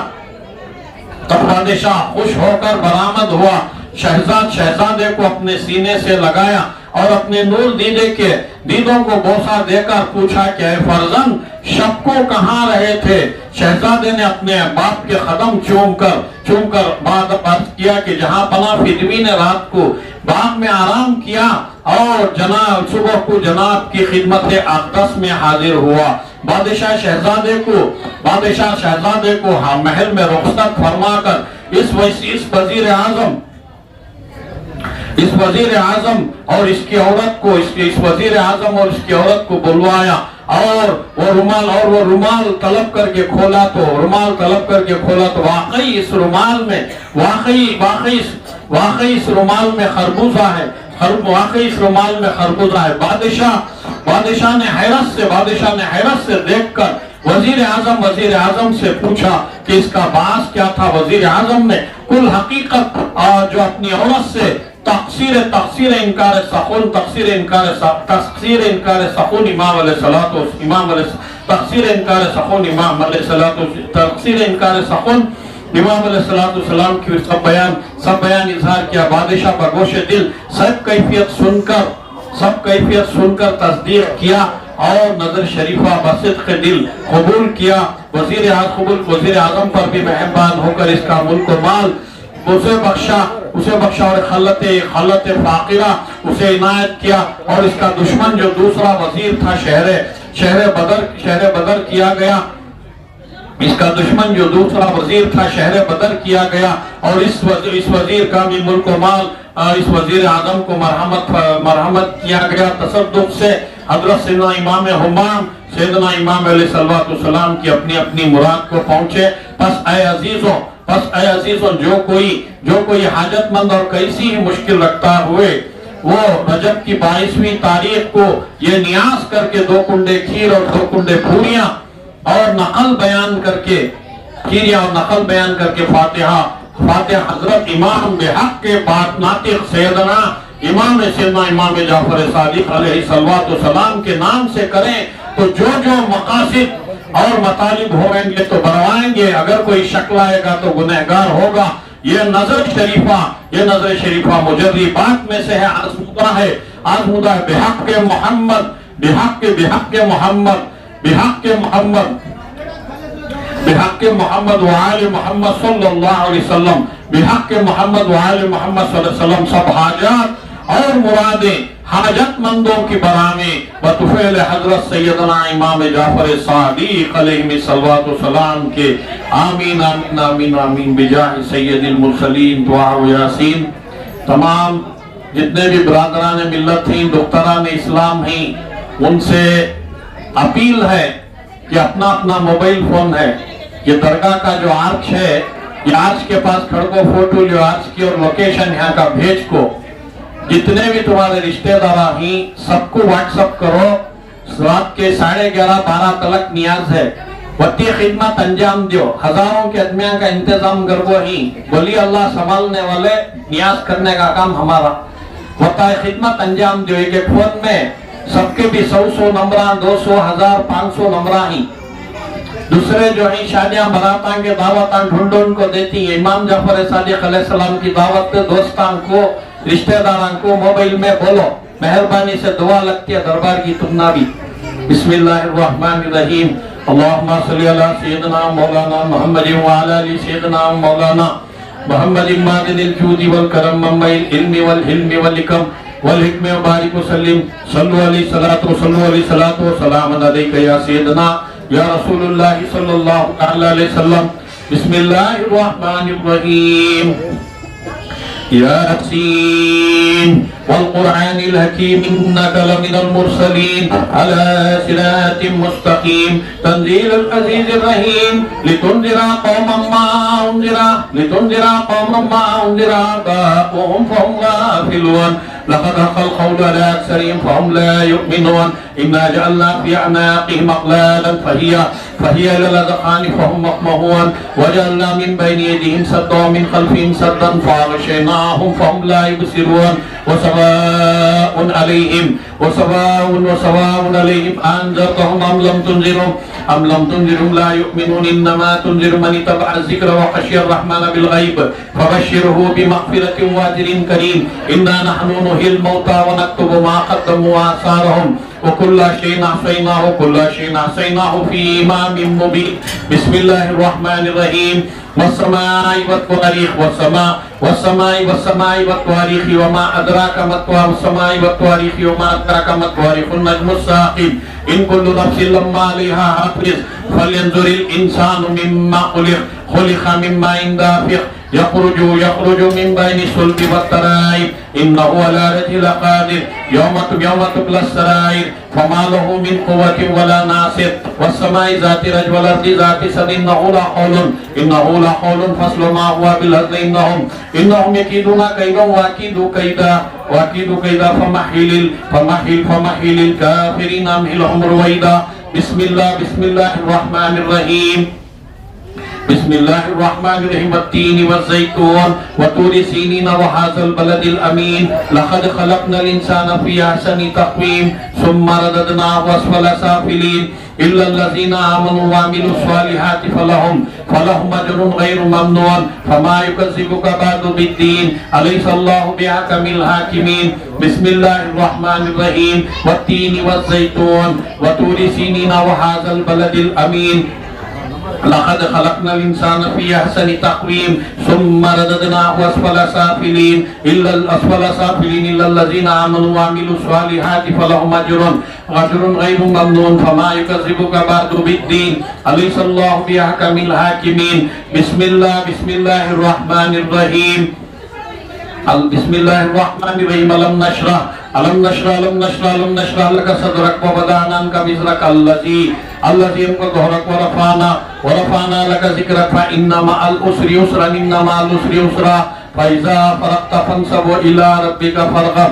خوش ہو کر برآمد ہوا، شہزادے کو اپنے سینے سے لگایا اور اپنے نور دیدوں کو بوسہ دے کر پوچھا کہ اے فرزند شب کو کہاں رہے تھے؟ شہزادے نے اپنے باپ کے قدم چوم کر بعد کیا کہ جہاں پناہ فدوی نے رات کو باغ میں آرام کیا اور صبح کو جناب کی خدمت اقدس میں حاضر ہوا۔ بادشاہ شہزادے کو محل میں رخصت فرما کر اس وزیر اعظم اور اس کی عورت کو بلوایا اور وہ رومال طلب کر کے کھولا تو واقعی اس رومال میں خربوزہ ہے۔ بادشاہ نے حیرت سے دیکھ کر وزیر اعظم سے پوچھا کہ اس کا باعث کیا تھا۔ وزیر اعظم نے کل حقیقت جو اپنی عورت سے تقصیر انکار سخن امام علیہ السلام کی سب بیان اظہار کیا۔ بادشاہ بگوش دل سب کیفیت سن کر تصدیق کیا اور نظر شریفہ بصدق دل قبول کیا۔ وزیر اعظم پر بھی مہربان ہو کر اس کا ملک و مال اسے بخشا اور خلت فاقرہ اسے عنایت کیا اور اس کا دشمن جو دوسرا وزیر تھا شہر بدر کیا گیا۔ اس کا دشمن جو دوسرا وزیر تھا شہر بدر کیا گیا اور اس وزیر کا بھی ملک و مال اس وزیر اعظم کو مرحمت کیا گیا۔ تصدق سے حضرت سیدنا امام علیہ السلام کی اپنی مراد کو پہنچے۔ پس اے عزیزوں جو کوئی حاجت مند اور کیسی ہی مشکل رکھتا ہوئے وہ رجب کی 22ویں تاریخ کو یہ نیاز کر کے 2 کنڈے کھیر اور 2 کنڈے پوریاں اور نقل بیان کر کے فاتحہ حضرت امام بحق کے بات ناطق سیدنا امام جعفر صادق علیہ السلام کے نام سے کریں تو جو مقاصد اور مطالب ہوئیں گے تو بروائیں گے، اگر کوئی شک لائے گا تو گنہگار ہوگا۔ یہ نظر شریفہ مجربات میں سے ہے، آزمودہ ہے بحق محمد وآل محمد صلی اللہ علیہ وسلم، بحق محمد وآل محمد صلی اللہ علیہ وسلم سب حاجات اور مرادیں حاجت مندوں کی برآمیں بطفیل حضرت سیدنا امام جعفر صادق علیہ الصلوۃ والسلام کے آمین آمین آمین آمین بجاہ سید المرسلین دعا و یاسین۔ تمام جتنے بھی برادران ملت ہیں، دختران اسلام ہیں، ان سے اپیل ہے کہ اپنا اپنا موبائل فون ہے، یہ درگاہ کا جو آرچ ہے، یہ آرچ کے پاس کھڑکو فوٹو لیو آرچ کی اور لوکیشن یہاں کا بھیج کو، جتنے بھی تمہارے رشتہ دار ہیں سب کو واٹس اپ کرو۔ رات کے 11:30 12 تلک نیاز ہے، وتی خدمت انجام دیو، ہزاروں کے آدمیاں کا انتظام کرو ہی، ولی اللہ سنبھالنے والے، نیاز کرنے کا کام ہمارا، وتی خدمت انجام دیو۔ ایک فون میں سب کے بھی 100 نمبراں، 200 1000 500 نمبراں ہی۔ دوسرے جو ہیں شادیاں براتاں کے دعوتاں ڈھونڈوں کو دیتی ہیں، امام جعفر صادق علیہ السلام کی دعوت دوستان کو، رشتہ داران کو موبائل میں بولو، مہربانی سے دعا لگتی ہے دربار کی تمنا بھی۔ بسم اللہ الرحمن الرحیم، اللہم صلی علی سیدنا مولانا محمد وعلی آل سیدنا مولانا محمد مادن الجود والکرم منبع العلم والحلم والحکم والحکم وبارک وسلم، صلو علیہ صلاۃ وسلام علیک یا سیدنا یا رسول اللہ صلی اللہ علیہ وسلم۔ بسم اللہ الرحمن الرحیم، یاسین والقرآن الحکیم انک لمن المرسلین علی صراط مستقیم تنزیل العزیز الرحیم لتنذر قوما ما انذر آباؤهم فهم غافلون لقد حق القول على أكثرهم فهم لا يؤمنون إنا جعلنا في أعناقهم أغلالا فهي إلى الأذقان فهم مقمحون وجعلنا من بين يديهم سدا ومن خلفهم سدا فأغشيناهم فهم لا يبصرون وسواء عليهم أنذرتهم أم لم تنذرهم لا يؤمنون إنما تنذر من اتبع الذكر وخشي الرحمن بالغيب فبشره بمغفرة وأجر كريم إنا نحن نحيي الموتى ونكتب ما قدموا وآثارهم وكل شيء أحصيناه في إمام مبين۔ بسم الله الرحمن الرحيم، والسماء والطارق والسماء والطارق وما أدراك ما السماء والطارق وما أدراك ما الطارق النجم الثاقب إن كل نفس لما عليها حافظ فلينظر الإنسان مما خلق من ماء دافق يخرج من بين الصلب والترائب إنه على رجعه لقادر يوم تبلى السرائر فما له من قوة ولا ناصر والسماء ذات رجع والأرض ذات صدع إنه لقول فصل ما هو بالهزل إنهم يكيدون كيدا وأكيد كيدا فمهل الكافرين أمهلهم رويدا۔ بسم الله الرحمن الرحيم، بسم الله الرحمن الرحيم، والتين والزيتون وطور سينين وهذا البلد الأمين لقد خلقنا الإنسان في أحسن تقويم ثم رددناه أسفل سافلين إلا الذين آمنوا وعملوا الصالحات فلهم أجر غير ممنون فما يكذبك بعد بالدين أليس الله بأحكم الحاكمين۔ بسم الله الرحمن الرحيم، والتين والزيتون وطور سينين وهذا البلد الأمين لقد خلقنا الإنسان في أحسن تقويم ثم رددناه أسفل سافلين إلا الذين آمنوا وعملوا الصالحات فلهم أجر غير ممنون فما يكذبك بعد بالدين أليس الله بأحكم الحاكمين۔ بسم الله الرحمن الرحيم، بسم الله الرحمن الرحيم، ألم نشرح لك صدرك ووضعنا عنك وزرك الذي أنقض ظهرك ورفعنا لك ذكرك فإن مع العسر يسرا فإذا فرغت فانصب وإلى ربك فارغب۔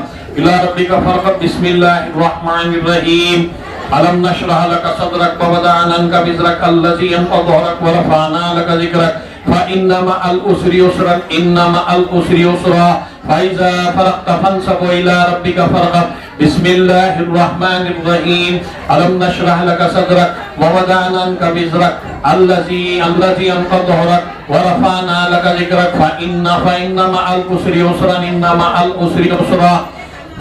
بسم الله الرحمن الرحيم، ألم نشرح لك صدرك ووضعنا عنك وزرك الذي أنقض ظهرك ورفعنا لك ذكرك فإن مع العسر يسرا فإذا فرغت فانصب وإلى ربك فارغب۔ بسم الله الرحمن الرحيم، ألم نشرح لك صدرك ووضعنا عنك وزرك الذي أنقض ظهرك ورفعنا لك ذكرك فإن مع العسر يسرا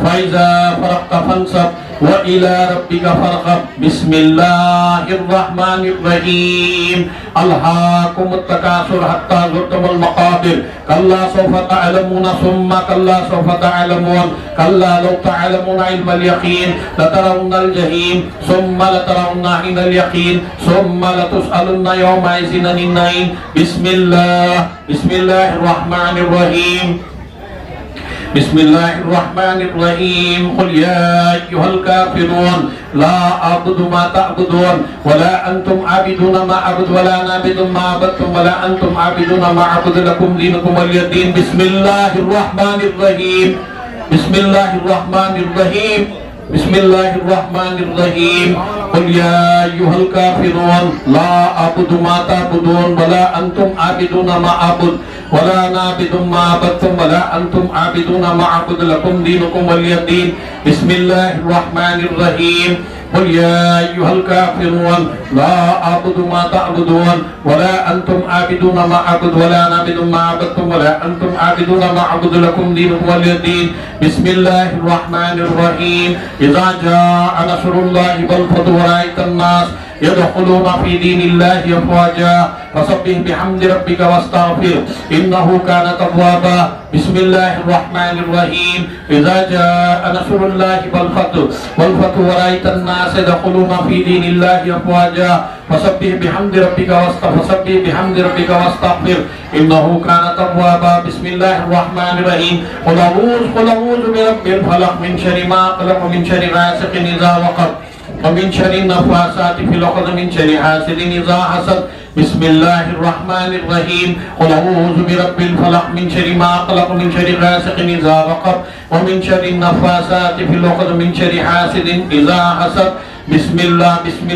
فإذا فرغت فانصب وإلى ربك فارغب بسم الله الرحمن الرحيم ألهاكم التكاثر حتى زرتم المقابر كلا سوف تعلمون ثم كلا سوف تعلمون كلا لو تعلمون علم اليقين لترون الجحيم ثم لترون عين اليقين ثم لتسألن يومئذ عن النعيم بسم الله الرحمن الرحيم بسم الله الرحمن الرحيم قل يا أيها الكافرون لا أعبد ما تعبدون ولا أنتم عابدون ما أعبد ولا أنا عابد ما عبدتم ولا أنتم عابدون ما أعبد لكم دينكم ولي دين بسم الله الرحمن الرحيم بسم الله الرحمن الرحيم بسم الله الرحمن الرحيم قل يا أيها الكافرون لا أعبد ما تعبدون ولا أنتم عابدون ما أعبد ولا أنا عابد ما عبدتم ولا أنتم عابدون ما أعبد لكم دينكم ولي دين بسم الله الرحمن الرحيم قل يا أيها الكافرون لا أعبد ما تعبدون ولا أنتم عابدون ما أعبد ولا أنا عابد ما عبدتم ولا أنتم عابدون ما أعبد لكم دينكم ولي دين بسم الله الرحمن الرحيم إذا جاء نصر الله والفتح ورأيت الناس يدخلون في دين الله أفواجا فسبح بحمد ربك واستغفر إنه كان توابا بسم الله الرحمن الرحيم إذا جاء نصر الله والفتح ورأيت الناس يدخلون في دين الله أفواجا فسبح بحمد ربك واستغفر إنه كان توابا بسم الله الرحمن الرحيم قل أعوذ برب الفلق من شر ما خلق من شر غاسق إذا وقب ومن شر النفاثات في العقد من شر حاسد إذا حسد بسم الله الرحمن الرحيم قل أعوذ برب الفلق من شر ما خلق من شر غاسق إذا وقب ومن شر النفاثات في العقد من شر حاسد إذا حسد بسم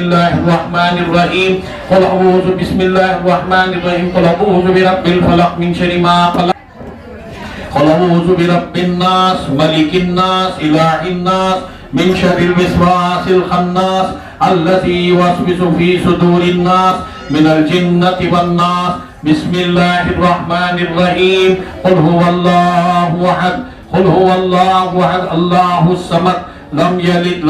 الله الرحمن الرحيم قل أعوذ بسم الله الرحمن الرحيم قل أعوذ برب الفلق من شر ما خلق قل أعوذ برب الناس ملك الناس إله الناس من شر الوسواس الخناس الذي يوسوس في صدور الناس من الجنة والناس بسم الله الرحمن الرحيم قل هو الله أحد الله الصمد لم يلد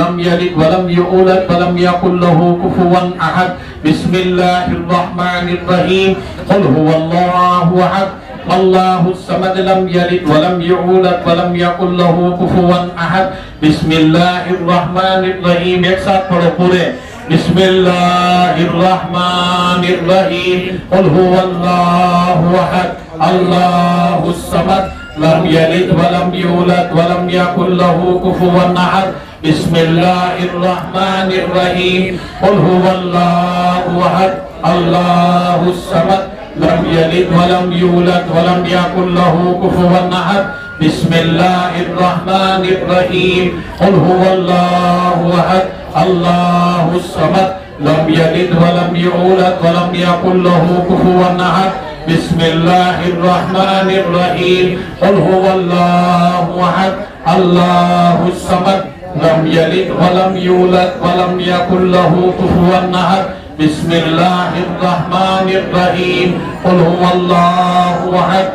ولم يولد ولم يكن له كفوا أحد بسم الله الرحمن الرحيم قل هو الله أحد الله الصمد لم يلد ولم يولد ولم يكن له كفوا أحد بسم الله الرحمن الرحيم ایک ساتھ پڑھو پورے بسم الله الرحمن الرحيم قل هو الله أحد الله الصمد لم يلد ولم يولد ولم يكن له كفوا أحد بسم الله الرحمن الرحيم قل هو الله أحد الله الصمد لم يلد ولم يولد ولم يكن له كفوا أحد بسم الله الرحمن الرحيم قل هو الله أحد الله الصمد لم يلد ولم يولد ولم يكن له كفوا أحد بسم الله الرحمن الرحيم قل هو الله أحد الله الصمد لم يلد ولم يولد ولم يكن له كفوا أحد بسم الله الرحمن الرحيم قل هو الله أحد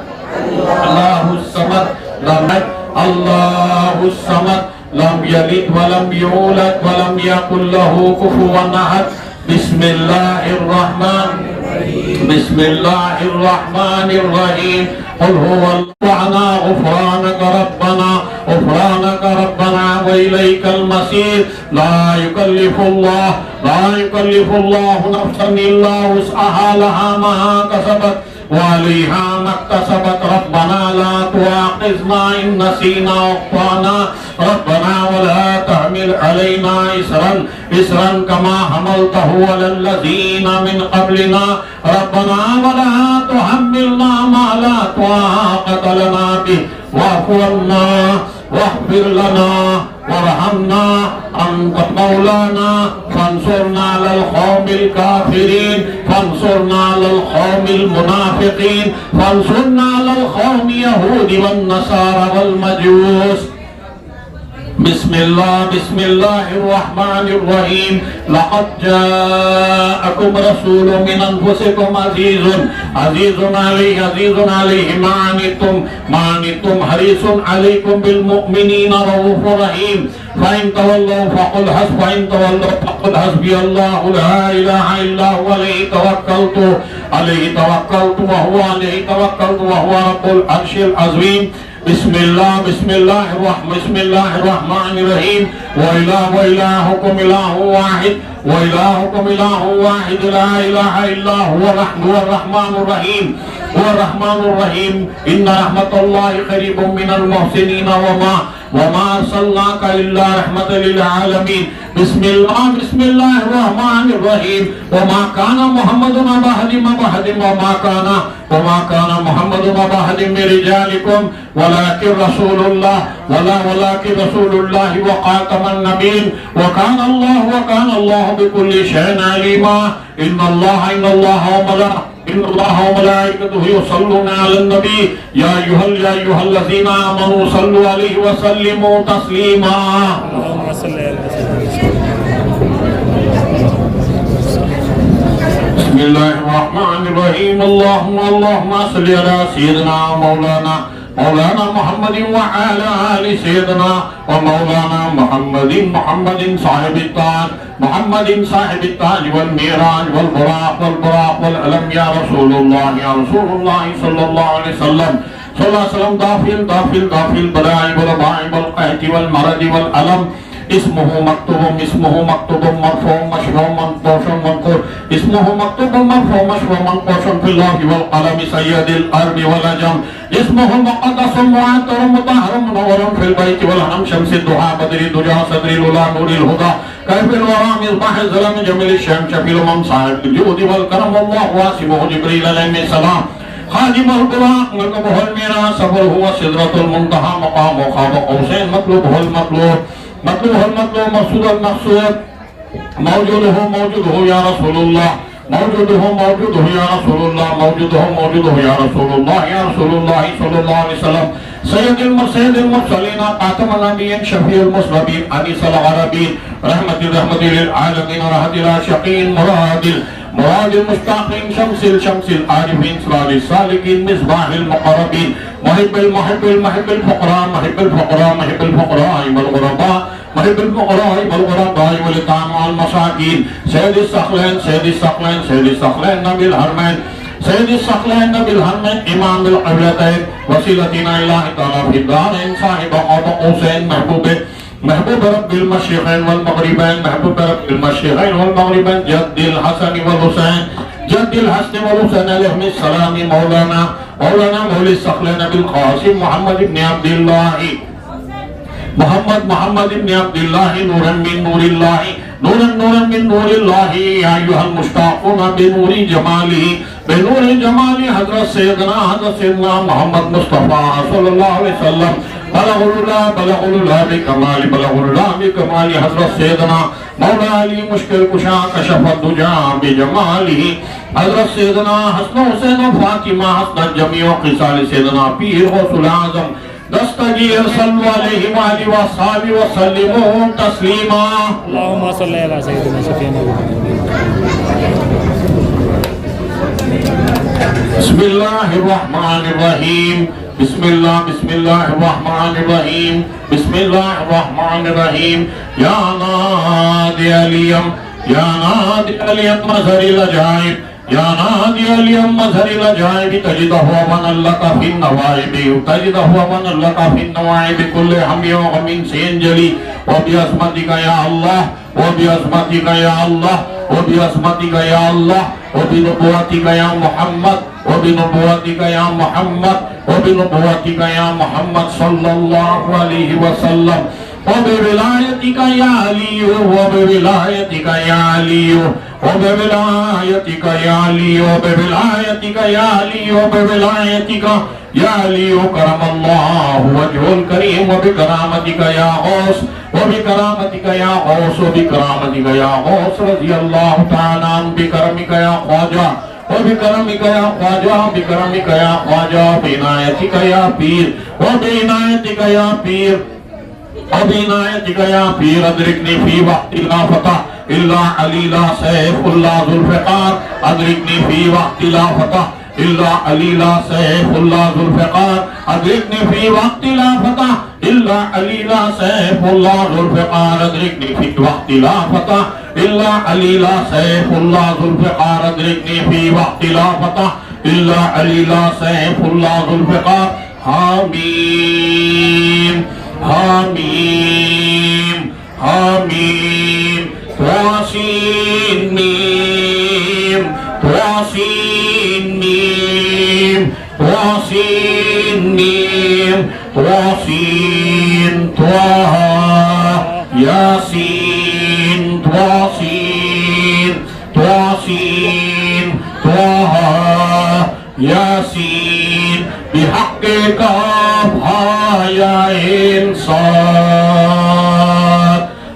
الله الصمد الله الصمد لم يلد ولم يولد ولم يكن له كفوا أحد بسم الله الرحمن الرحيم قل هو الله غفرانك ربنا وإليك المصير لا يكلف الله نفسا إلا وسعها لها ما كسبت وعليها ما اكتسبت ربنا لا تؤاخذنا إن نسينا وأخطأنا ربنا ولا تحمل علينا إسرا كما حملته على الذين من قبلنا ربنا ولا تحملنا ما لا طاقة لنا به واعف عنا واغفر لنا وارحمنا أنت مولانا فانصرنا على القوم الكافرين فانصرنا على القوم المنافقين فانصرنا على القوم اليهود والنصارى والمجوس بسم الله الرحمن الرحيم لقد جاءكم رسول من أنفسكم عزيز عليه ما عنتم حريص عليكم بالمؤمنين رؤوف رحيم فإن تولوا فقل حسبي الله لا إله إلا هو عليه توكلت وهو رب العرش العظيم بسم الله الرحمن الرحيم وإلهكم إله واحد لا إله إلا هو الرحمن الرحيم إن رحمة الله قريب من المحسنين وما أرسلناك إلا رحمة للعالمين بسم الله الرحمن الرحيم وما كان محمد أبا أحد من رجالكم ولكن رسول الله وخاتم النبيين وكان الله بكل شيء عليما إن الله وملائكته يصلون على النبي يا أيها الذين آمنوا صلوا عليه وسلموا تسليما اللهم صل على سيدنا بسم الله الرحمن الرحيم اللهم صل على سيدنا مولانا محمد وعلى آل سيدنا ومولانا محمد صاحب التاج والميراج والبراق والعلم يا رسول الله صلى الله عليه وسلم دافل البلاء والباء والقحط والمرض والألم اسمه مكتوب مرفوع مشروع منقوش منقور اسمه مكتوب مرفوع مشروع منقوش في الله والقلم سيد الأرض والأجم اسمه المقدس المعطر مطهر منور في البيت والحرم شمس الضحى بدر الدجى صدر الأولى نور الهدى كيف الورى مصباح الظلام جميل الشام شفيع الأمم صاحب الجود والكرم الله واسمه جبريل عليه السلام خادم البراق مركبه الميراث سفره وسدرة المنتهى مقام قاب قوسين مطلوبه المطلوب مقصود المقصود موجوده يا رسول الله موجوده يا رسول الله صلى الله عليه وسلم سيد المرسلين خاتم النبيين شفيع المسلمين أنيس العربين رحمة للعالمين رهد العاشقين مراد المشتاقين شمس العارفين سراج السالكين مصباح المقربين محب الفقراء والغرباء واليتامى والمساكين سيد الثقلين نبي الحرمين إمام القبلتين وسيلتنا إلى تعالى في الدارين صاحب قاب قوسين محبوب رب المشرقين والمغربين جد الحسن والحسين عليهم السلام مولانا مولي الثقلين بالقاسم محمد بن عبد الله نورا من نور الله يا أيها المشتاقون بنور جماله حضرت سيدنا محمد مصطفى صلى الله عليه وسلم بلغ الله بكمال حضرت سيدنا مولا علی مشکل کشا کشف الدجا بجماله حضرت سيدنا حسن حسین و فاطمہ حسن جمیع قصال سيدنا پیر غوث العظم دستگیر صلو علیہ وآلہ وصحابہ وسلموا تسلیما اللهم صل على سيدنا شفيعنا بسم الله الرحمن الرحيم بسم الله الرحمن الرحيم يا نادي اليم مظهر العجائب تجده من لك في النوائب كل هم وغم سينجلي وبعظمتك يا الله وبنبوتك يا محمد صلى الله عليه وسلم وبولايتك يا علي كرم الله وجه الكريم وبكرامتك يا غوث رضي الله تعالى عنه بكرمك يا خواجہ وبكرمك يا خواجہ بعنایتك يا پیر وبعنایتک یا پیر ادرکنی فی وقت لا فتح الا علی لا سیف اللہ ذو الفقار ادرکنی فی وقت لا فتح الا علی لا سیف اللہ ذو الفقار ادرکنی فی وقت لا فتح الا علی لا سیف اللہ ذو الفقار ادرکنی فی وقت لا فتح الا علی لا سیف اللہ ذو الفقار ادرکنی فی وقت لا فتح الا علی لا سیف اللہ ذو الفقار حامیم حامیم حامیم تواسین میم تواسین میم تواسین میم تواسین توہا یاسین تواسین تواسین توہا یاسین بحق کاف ہا یا عین صاد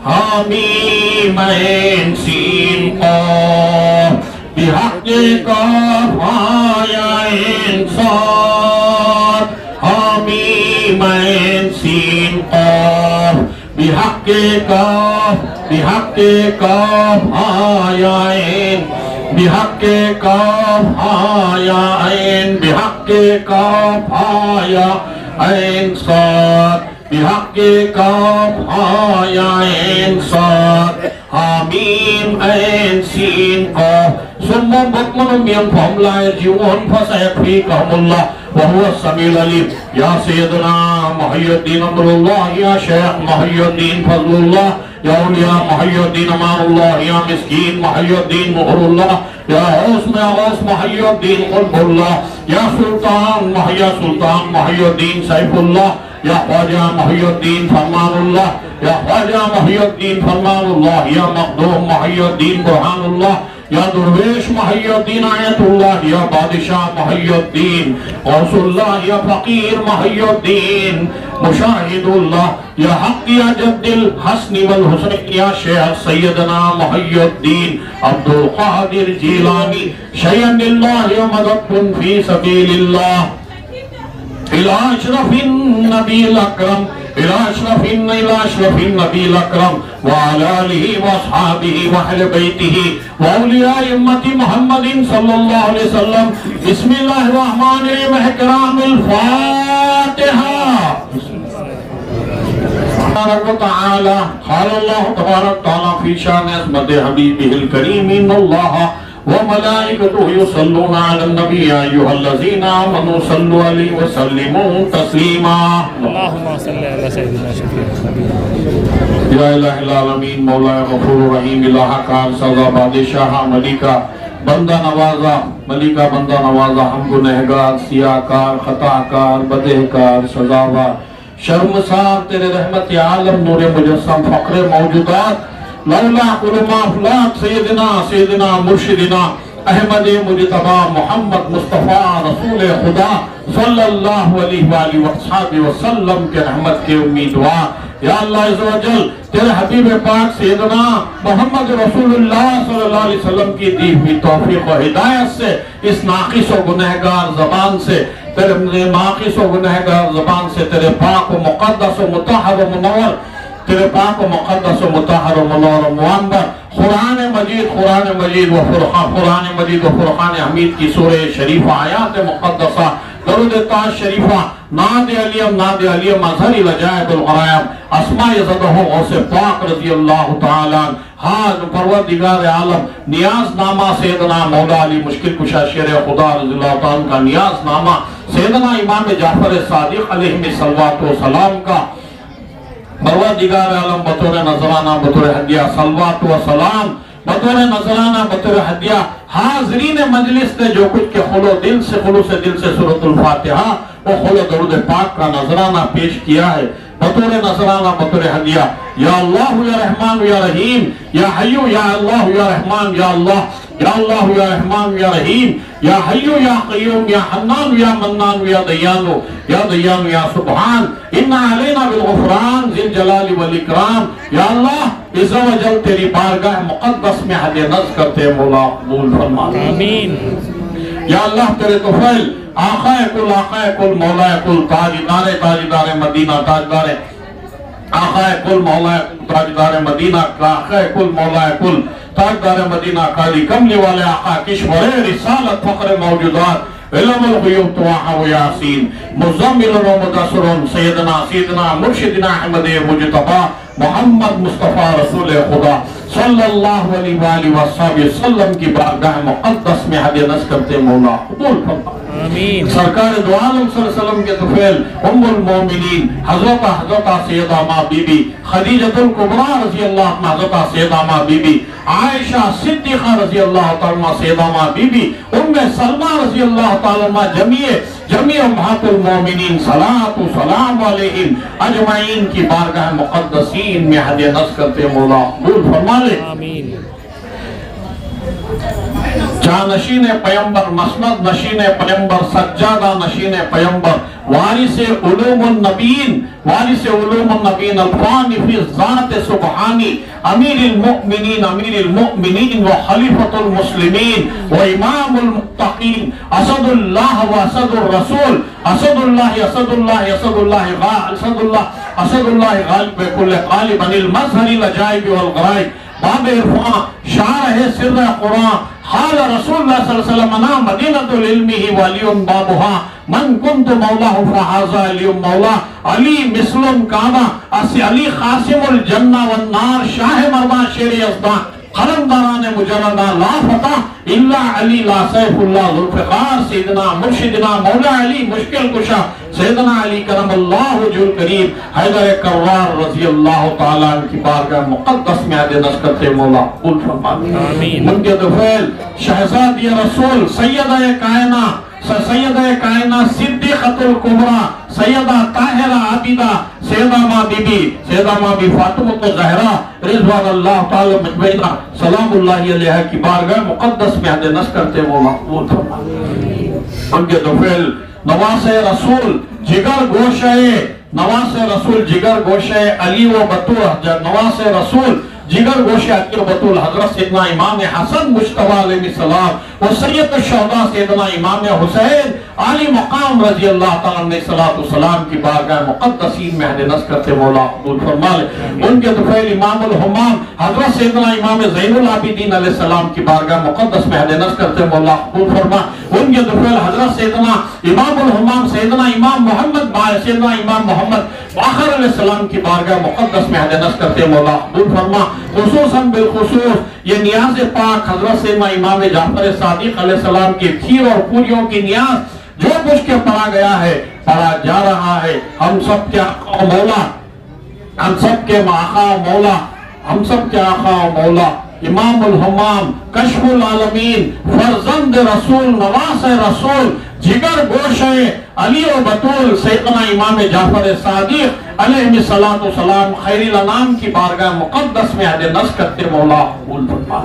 حامیم عین سین قاف بحق کاف ہا یا عین صاد حامیم عین سین قاف بحق کاف ہا یا عین بحق کاف ہا یا عین بحق کاف ہا یا عین صاد بحق کاف ہا یا عین صاد حامیم عین سین قاف ثم بكم عمي فهم لا يرجعون فسيكفيكهم الله وهو السميع العليم يا سيدنا محي الدين امر الله يا شيخ محي الدين فضل الله يا أولياء محي الدين امان الله يا مسكين محي الدين مهر الله يا غوث محي الدين قلب الله يا سلطان محي الدين سيف الله يا خواجہ محی الدین فرمان اللہ یا خواجہ محی الدین فرمان اللہ یا مخدوم محی الدین برحان اللہ یا درویش محی الدین آیت اللہ یا بادشاہ محی الدین غوث اللہ یا فقیر محی الدین مشاہد اللہ یا حق یا جد الحسن والحسن یا شیخ سیدنا محی الدین عبد القادر جیلانی شیئن اللہ یا مدد فی سبیل اللہ إلى أشرف النبي الأكرم إلى أشرف النبي الأكرم وعلى آله وأصحابه وأهل بيته وأولياء أمة محمد صلى الله عليه وسلم بسم الله الرحمن الرحيم إكرام الفاتحة تبارك وتعالى قال الله تبارك وتعالى في شأن عصمت حبيبه الكريم إن الله وملائكته يصلون على النبي يا أيها الذين آمنوا صلوا عليه وسلموا تسليما اللهم صل على سيدنا شفيع يا إله العالمين مولا غفور رحيم الہ کار سزا بادشاہ ملکہ بندہ نوازا ملکہ بندہ نوازا ہم گنہگار سیاہ کار خطا کار بدہ کار سزاوار شرمسار تیرے رحمت عالم نور مجسم فقر موجودات لولا علماء افلاق سیدنا مرشدنا احمد مجتبہ محمد مصطفیٰ رسول خدا صلی اللہ علیہ وآلہ وآلہ وسلم کے رحمت کے امیدوار یا اللہ عز و جل تیرے حبیب پاک سیدنا محمد رسول اللہ صلی اللہ علیہ وسلم کی دی ہوئی توفیق و ہدایت سے اس ناقص و گنہگار زبان سے تیرے ناقص و گنہگار زبان سے تیرے پاک و مقدس و مطہر و منور تیرے پاک و مقدس و مطہر و منور و معمر قرآن مجید و فرقان حمید کی سورہ شریفہ آیات مقدسہ درود تاج شریفہ ناد علیم اظہری لجائب الغرائب اسماء زدہ غوث پاک رضی اللہ تعالیٰ حاج پروردگار عالم نیاز نامہ سیدنا مولا علی مشکل کشا شیر خدا رضی اللہ تعالیٰ کا نیاز نامہ سیدنا امام جعفر صادق علیہ الصلوات والسلام کا پروردگار عالم بطور نظرانہ بطور ہدیہ صلوات و سلام بطور نظرانہ بطور ہدیہ حاضرین مجلس نے جو کچھ کے خلوص دل سے سورۃ الفاتحہ وہ خلو درود پاک کا نظرانہ پیش کیا ہے بطور نظرانہ بطور ہدیہ یا اللہ یا رحمان یا رحیم یا حیو یا اللہ یا رحمان یا اللہ یا اللہ یا رحمان یا رحیم یا حیو یا قیوم یا حنان یا منان یا دیان یا سبحان ان علینا بالغفران ذی الجلال والاکرام یا اللہ عز و جل تیری بارگاہ مقدس میں حد نظر کرتے مولا قبول فرما آمین یا اللہ تیرے طفیل آقائے کل مولا کل تاجدار مدینہ تاجدار آقا کل مولا کل تاجدار مدینہ آقا کل مولا کل تاجدار مدینہ قاضی کملی والے آقا کشور رسالت فخر موجودات علم الغیوب طواح و یاسین مزمل و مدثر سیدنا مرشدنا احمد مجتبی محمد مصطفیٰ رسول خدا صلی اللہ علیہ وآلہ وسلم کی بارگاہ مقدس میں ہدیہ کرتے مولا قبول فرما آمین. سرکار دو عالم صلی اللہ علیہ وسلم کے طفیل ام المومنین حضرت سیدہ ماں بی بی خدیجۃ الکبریٰ رضی اللہ عنہ، حضرت سیدہ ماں بی بی عائشہ صدیقہ رضی اللہ تعالیٰ سیدہ ماں بی بی ام سلمہ رضی اللہ تعالیٰ جمیع امہات المومنین صلاۃ و سلام علیہم اجمعین کی بارگاہ مقدسین میں ہدیہ نذر کرتے مولا قبول فرما لے. آمین. جانشین پیمبر، مسند نشین پیمبر، سجادہ نشین پیمبر، وارث علوم النبیین الفانی فی ذات سبحانی امیر المؤمنین و خلیفۃ المسلمین و امام المتقین اسد اللہ و اسد الرسول اسد اللہ غالب کل غالب عن المظہر العجائب والغرائب باب عرفان شارح سر قرآن حال رسول اللہ صلی اللہ علیہ وسلم انا مدینۃ العلم ہی ولی بابها من کنت مولاہ فہذا علی مولا علی مسلم کعبہ علی قاسم الجنہ والنار شاہ مربع شیر یزدان قلندران مجردہ لا فتح الا علی لا سیف اللہ ذوالفقار سیدنا مرشدنا مولا علی مشکل کشا سیدنا علی کرم اللہ وجہ الکریم حیدر کرار رضی اللہ تعالیٰ عنہ کی بارگاہ مقدس میں ہدیہ نذر کرتے مولا قبول فرما. آمین. ان کے طفیل شہزادی رسول سیدہ کائنہ صدیقۃ الکبریٰ سیدہ طاہرہ عابدہ سیدہ ماں بی فاطمہ الزہرا رضوان اللہ تعالی مجمعین سلام اللہ علیہ کی بارگاہ مقدس میں ہدیہ نذر کرتے مولا قبول فرما. ان کے طفیل نواس رسول جگر گوشے علی و بطول نواس رسول جگر گوشے علی و بطول حضرت سیدنا امام حسن مجتبی علیہ السلام و سید الشہداء سیدنا امام حسین علی مقام رضی اللہ تعالیٰ علیہ السلام کی بارگاہ مقدسین میں ہدیہ نذر کرتے مولا قبول فرما لے. ان کے طفیل امام الہمام حضرت سیدنا امام زین العابدین علیہ السلام کی بارگاہ مقدس میں ہدیہ نذر کرتے مولا قبول فرما. ان کے طفیل حضرت سیدنا امام الہمام سیدنا امام محمد باقر علیہ السلام کی بارگاہ مقدس میں ہدیہ نذر کرتے مولا قبول فرما. خصوصاً بالخصوص یہ نیاز پاک حضرت سیدنا امام جعفر صادق علیہ السلام کی کھیر اور پوریوں کی نیاز جو کچھ کے پڑھا گیا ہے پڑھا جا رہا ہے. ہم سب کے آقا و مولا امام الہمام کشف العالمین فرزند رسول نواس رسول جگر گوشے علی و بطول سیدنا امام جعفر صادق علیہ السلام خیر الانام کی بارگاہ مقدس میں ہدیہ نذر کرتے مولا قبول فرما.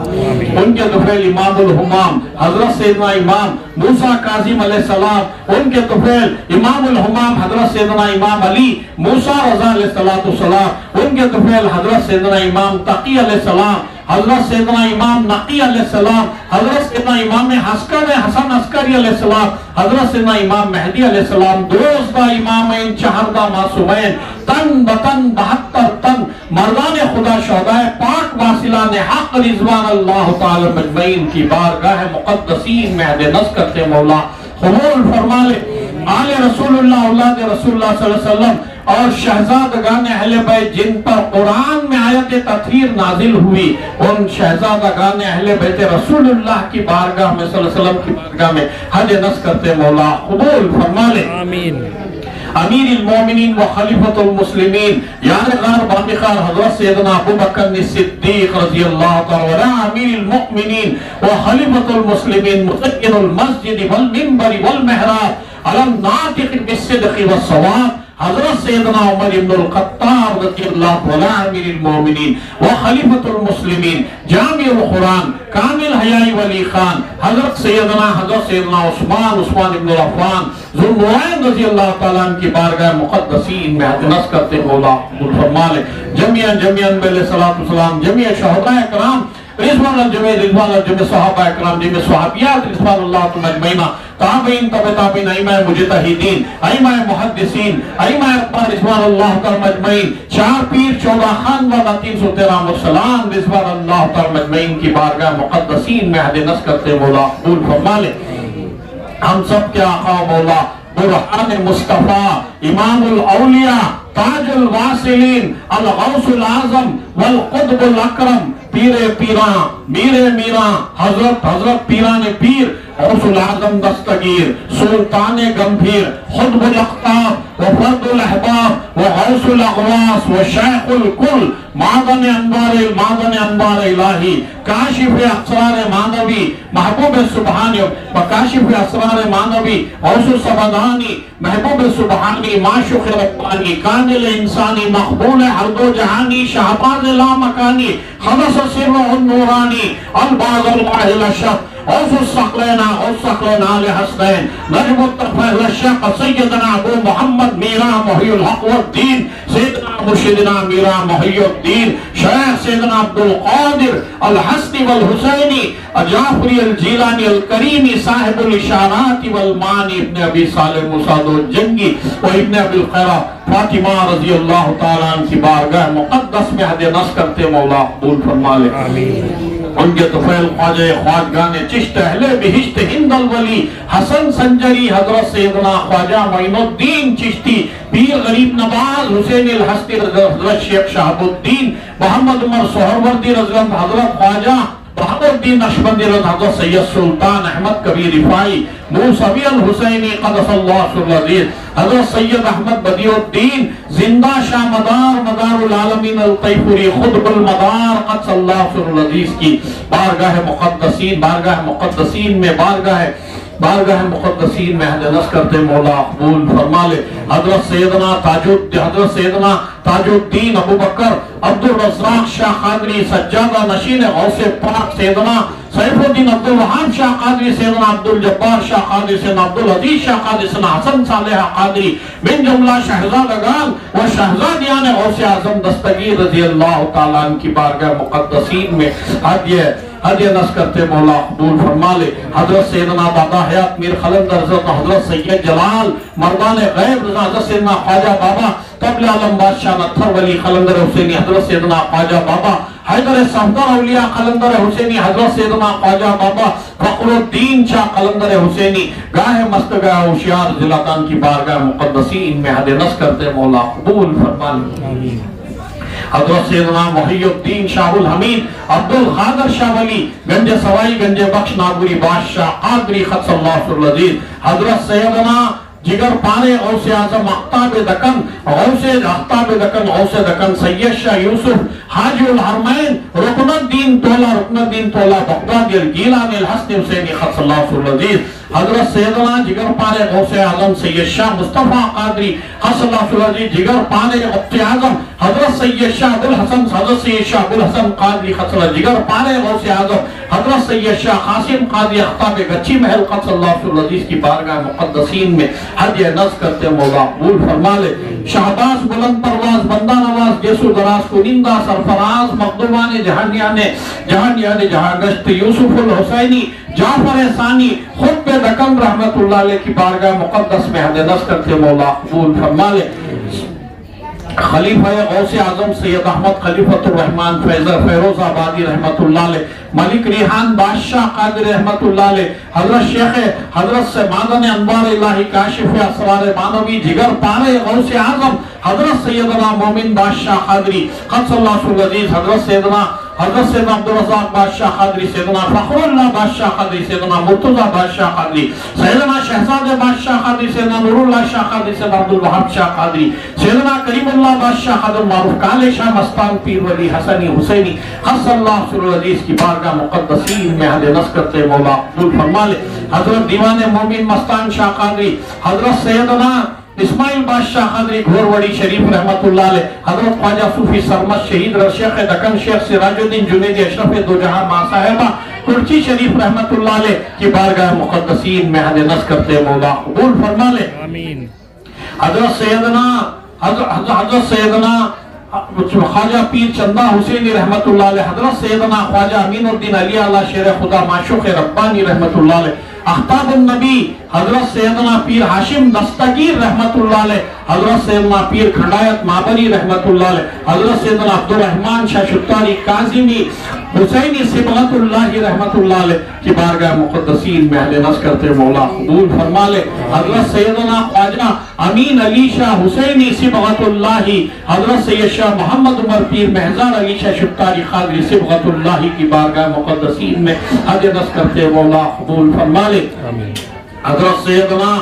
ان کے طفیل امام الہمام حضرت سیدنا امام موسیٰ کاظم علیہ السلام ان کے طفیل امام الہمام حضرت سیدنا امام علی موسیٰ رضا علیہ السلام ان کے طفیل حضرت سیدنا امام تقی علیہ السلام حضرت سیدنا امام نقی علیہ السلام حضرت سیدنا امام حسن عسکری علیہ السلام حضرت سیدنا امام مہدی علیہ السلام دوزدہ امامین چہردہ معصومین تن بطن 72 تن مردان خدا شہداء پاک واصلان حق رضوان اللہ تعالی مجمعین کی بارگاہ مقدسین میں ہدیہ نذر کرتے مولا قبول فرما لے. آل رسول اللہ اولاد رسول اللہ صلی اللہ علیہ وسلم اور شہزادگان اہل بیت جن پر قرآن میں آیت تطہیر نازل ہوئی ان شہزادگان اہل بیت رسول اللہ کی بارگاہ میں صلی اللہ علیہ وسلم کی بارگاہ میں ہدیہ نذر کرتے مولا قبول فرما لے. آمین. امیر المومنین و خلیفۃ المسلمین یار غار باقیخار حضرت سیدنا ابو بکر صدیق رضی اللہ تعالی عنہ امیر المؤمنین و خلیفۃ المسلمین مزین المسجد والمنبر والمحراب علم ناطق بالصدق والصواب حضرت سیدنا عمر بن الخطاب رضی اللہ عنہ امیر المومنین و خلیفۃ المسلمین جامع القرآن کامل حیائی ولی خان حضرت سیدنا عثمان بن عفان ذو النورین رضی اللہ تعالیٰ عنہ کی بارگاہ مقدسین میں ہدیہ نذر کرتے مولا قبول فرما لے. جميعا علیہ الصلوۃ والسلام جميع شہداء کرام رضوان الجميع صحابہ اکرام جميع صحابیات رضوان اللہ اجمعین تابعین تابعین ائمہ مجتہدین ائمہ محدثین ائمہ اکبر رضوان اللہ تعالی اجمعین 4 پیر 14 خان والا 313 مرسلان رضوان اللہ تعالی اجمعین کی بارگاہ مقدسین میں حد نظر کرتے مولا قبول فرما لے. ہم سب کے آقا مولا برہان مصطفیٰ امام الاولیاء تاج الواصلین الغوث العظم والقطب الاکرم پیر پیران میر میران حضرت پیران پیر غوث العظم دستگیر سلطان گمبھیر خطب الاقطاب وفرد الاحباب وغوث الاغواث وشیخ الکل معدن انوار الہی کاشف اسرار مانوی محبوب سبحانی وکاشف اسرار مانوی غوث السبدانی محبوب سبحانی معشوق ربانی کامل انسانی مقبول ہر دو جہانی شہباز لامکانی خلص سر النورانی الباز الواحد الشق غوث الثقلین آل حسنین نجم التفیل الشق سیدنا ابو محمد میرا محی الحق والدین سیدنا مرشدنا میرا محی الدین شیخ سیدنا عبد القادر الحسنی والحسینی جعفری الجیلانی الکریمی صاحب الاشارات والمانی ابن ابی صالح مسعود الجنگی و ابن ابی الخیرہ فاطمہ رضی اللہ تعالیٰ عنہ کی بارگاہ مقدس میں حد نظر کرتے مولا قبول فرما لے. ان کے طفیل خواجہ خواجگان چشت اہل بہشت ہند الولی حسن سنجری حضرت سیدنا خواجہ معین الدین چشتی پیر غریب نواز حسین الحسنی حضرت شیخ شہاب الدین محمد عمر سہروردی حضرت خواجہ بہادر الدین نقشبندی حضرت سید سلطان احمد کبیر رفاعی موسوی الحسینی قدس اللہ سر العزیز حضرت سید احمد بدیع الدین زندہ شاہ مدار العالمین الطیفوری خطب المدار قدس اللہ سر العزیز کی بارگاہ مقدسین میں بارگاہ مقدسین میں حد نظر کرتے مولا قبول فرما لے. حضرت سیدنا تاج الدین ابو بکر عبد الرزاق شاہ قادری سجادہ نشین غوث پاک سیدنا سیف الدین عبد الوہاب شاہ قادری سیدنا عبد الجبار شاہ قادری سیدنا عبد العزیز شاہ قادری سیدنا حسن صالح قادری من جملہ شہزادگان و شہزادیان غوث اعظم دستگیر رضی اللہ تعالیٰ عنہ کی بارگاہ مقدسین میں ہدیہ نظر کرتے مولا قبول فرما لے. حضرت سیدنا بابا حیات میر خلندر حضرت سید جلال مردان غیب حضرت سیدنا خواجہ بابا قبل عالم بادشاہ نتھر ولی خلندر حسینی حضرت سیدنا خواجہ بابا حیدر صفدر اولیاء خلندر حسینی حضرت سیدنا خواجہ بابا فخر الدین شاہ خلندر حسینی گاہ مستگاہ ہوشیار ضلعان کی بارگاہ مقدسین میں حد نظر کرتے مولا قبول فرما لے. حضرت سیدنا محی الدین شاہ الحمید عبد القادر شاہ ولی گنج سوائی گنج بخش ناگوری بادشاہ قادری خدس اللہ سر العزیز حضرت سیدنا جگر پانے غوث اعظم اختاب دکن سید شاہ یوسف حاجی الحرمین رکن الدین تولا بغدادی الگیلانی الحسن حسینی خدس اللہ سر العزیز حضرت سیدنا جگر پانے غوث اعظم سید شاہ مصطفیٰ قادری خدس اللہ سر العزیز جگر پانے غوث اعظم حضرت سید شاہ ابو الحسن قادری خدس اللہ جگر پانے غوث اعظم حضرت سید شاہ قاسم قادری اختاب گچھی محل قدس اللہ سر العزیز کی بارگاہ مقدسین میں ہدیہ نظر کرتے مولا قبول فرما لے. شہباز بلند پرواز بندہ نواز جیسو دراز کنندہ سرفراز مقدومان جہانیان جہانگشت یوسف الحسینی جعفر ثانی خطب دکن رحمت اللہ علیہ کی بارگاہ مقدس میں ہدیہ نظر کرتے مولا قبول فرما لے. خلیفہ غوث اعظم سید احمد خلیفۃ الرحمن فیروز آبادی رحمت اللہ علیہ ملک ریحان بادشاہ قادر رحمت اللہ علیہ حضرت شیخ حضرت سے معدن انوار الہی کاشف اسرار مانوی جگر پارے غوث اعظم حضرت سیدنا مومن بادشاہ قادری قدس اللہ سر العزیز حضرت سیدنا عبد الرزاق بادشاہ قادری سیدنا فخر اللہ بادشاہ قادری سیدنا مرتضی بادشاہ قادری سیدنا شہزاد بادشاہ قادری سیدنا نور اللہ شاہ قادری سیدنا عبد الوہاب شاہ قادری سیدنا کریم اللہ بادشاہ قادر معروف کالے شاہ مستان پیر ولی حسنی حسینی قدس اللہ سر العزیز کی بارگاہ مقدسین میں ہدیہ نظر کرتے مولا قبول فرما لے. حضرت دیوان مومن مستان شاہ قادری حضرت سیدنا اسماعیل بادشاہ قادری گھوروڑی شریف رحمت اللہ علیہ حضرت خواجہ صوفی سرمد شہید شیخ دکن شیخ سراج الدین جنید اشرف دو جہاں ماں صاحبہ کرچی شریف رحمت اللہ علیہ کی بارگاہ مقدسین میں ہدیہ نظر کرتے مولا قبول فرما لے. حضرت سیدنا خواجہ پیر چندہ حسینی رحمت اللہ علیہ، حضرت سیدنا خواجہ امین الدین علی اللہ شیر خدا معشوق ربانی رحمت اللہ علیہ، اختاب النبی حضرت سیدنا پیر ہاشم دستگیر رحمت اللہ علیہ، حضرت سیدنا پیر کھنڈایت مابری رحمت اللہ علیہ، حضرت سیدنا عبدالرحمن شاہ شتاری کاظمی حسینی صبغت اللہ رحمت اللہ علیہ کی بارگاہ مقدسین میں اہل نصر کرتے مولا قبول فرما لے، حضرت سیدنا خواجہ امین علی شاہ حسینی صبغت اللہ، حضرت سید شاہ محمد عمر پیر محضار علی شاہ شتاری قادری صبغت اللہ کی بارگاہ مقدسین میں اہل نصر کرتے مولا قبول فرما لے، حضرت سیدنا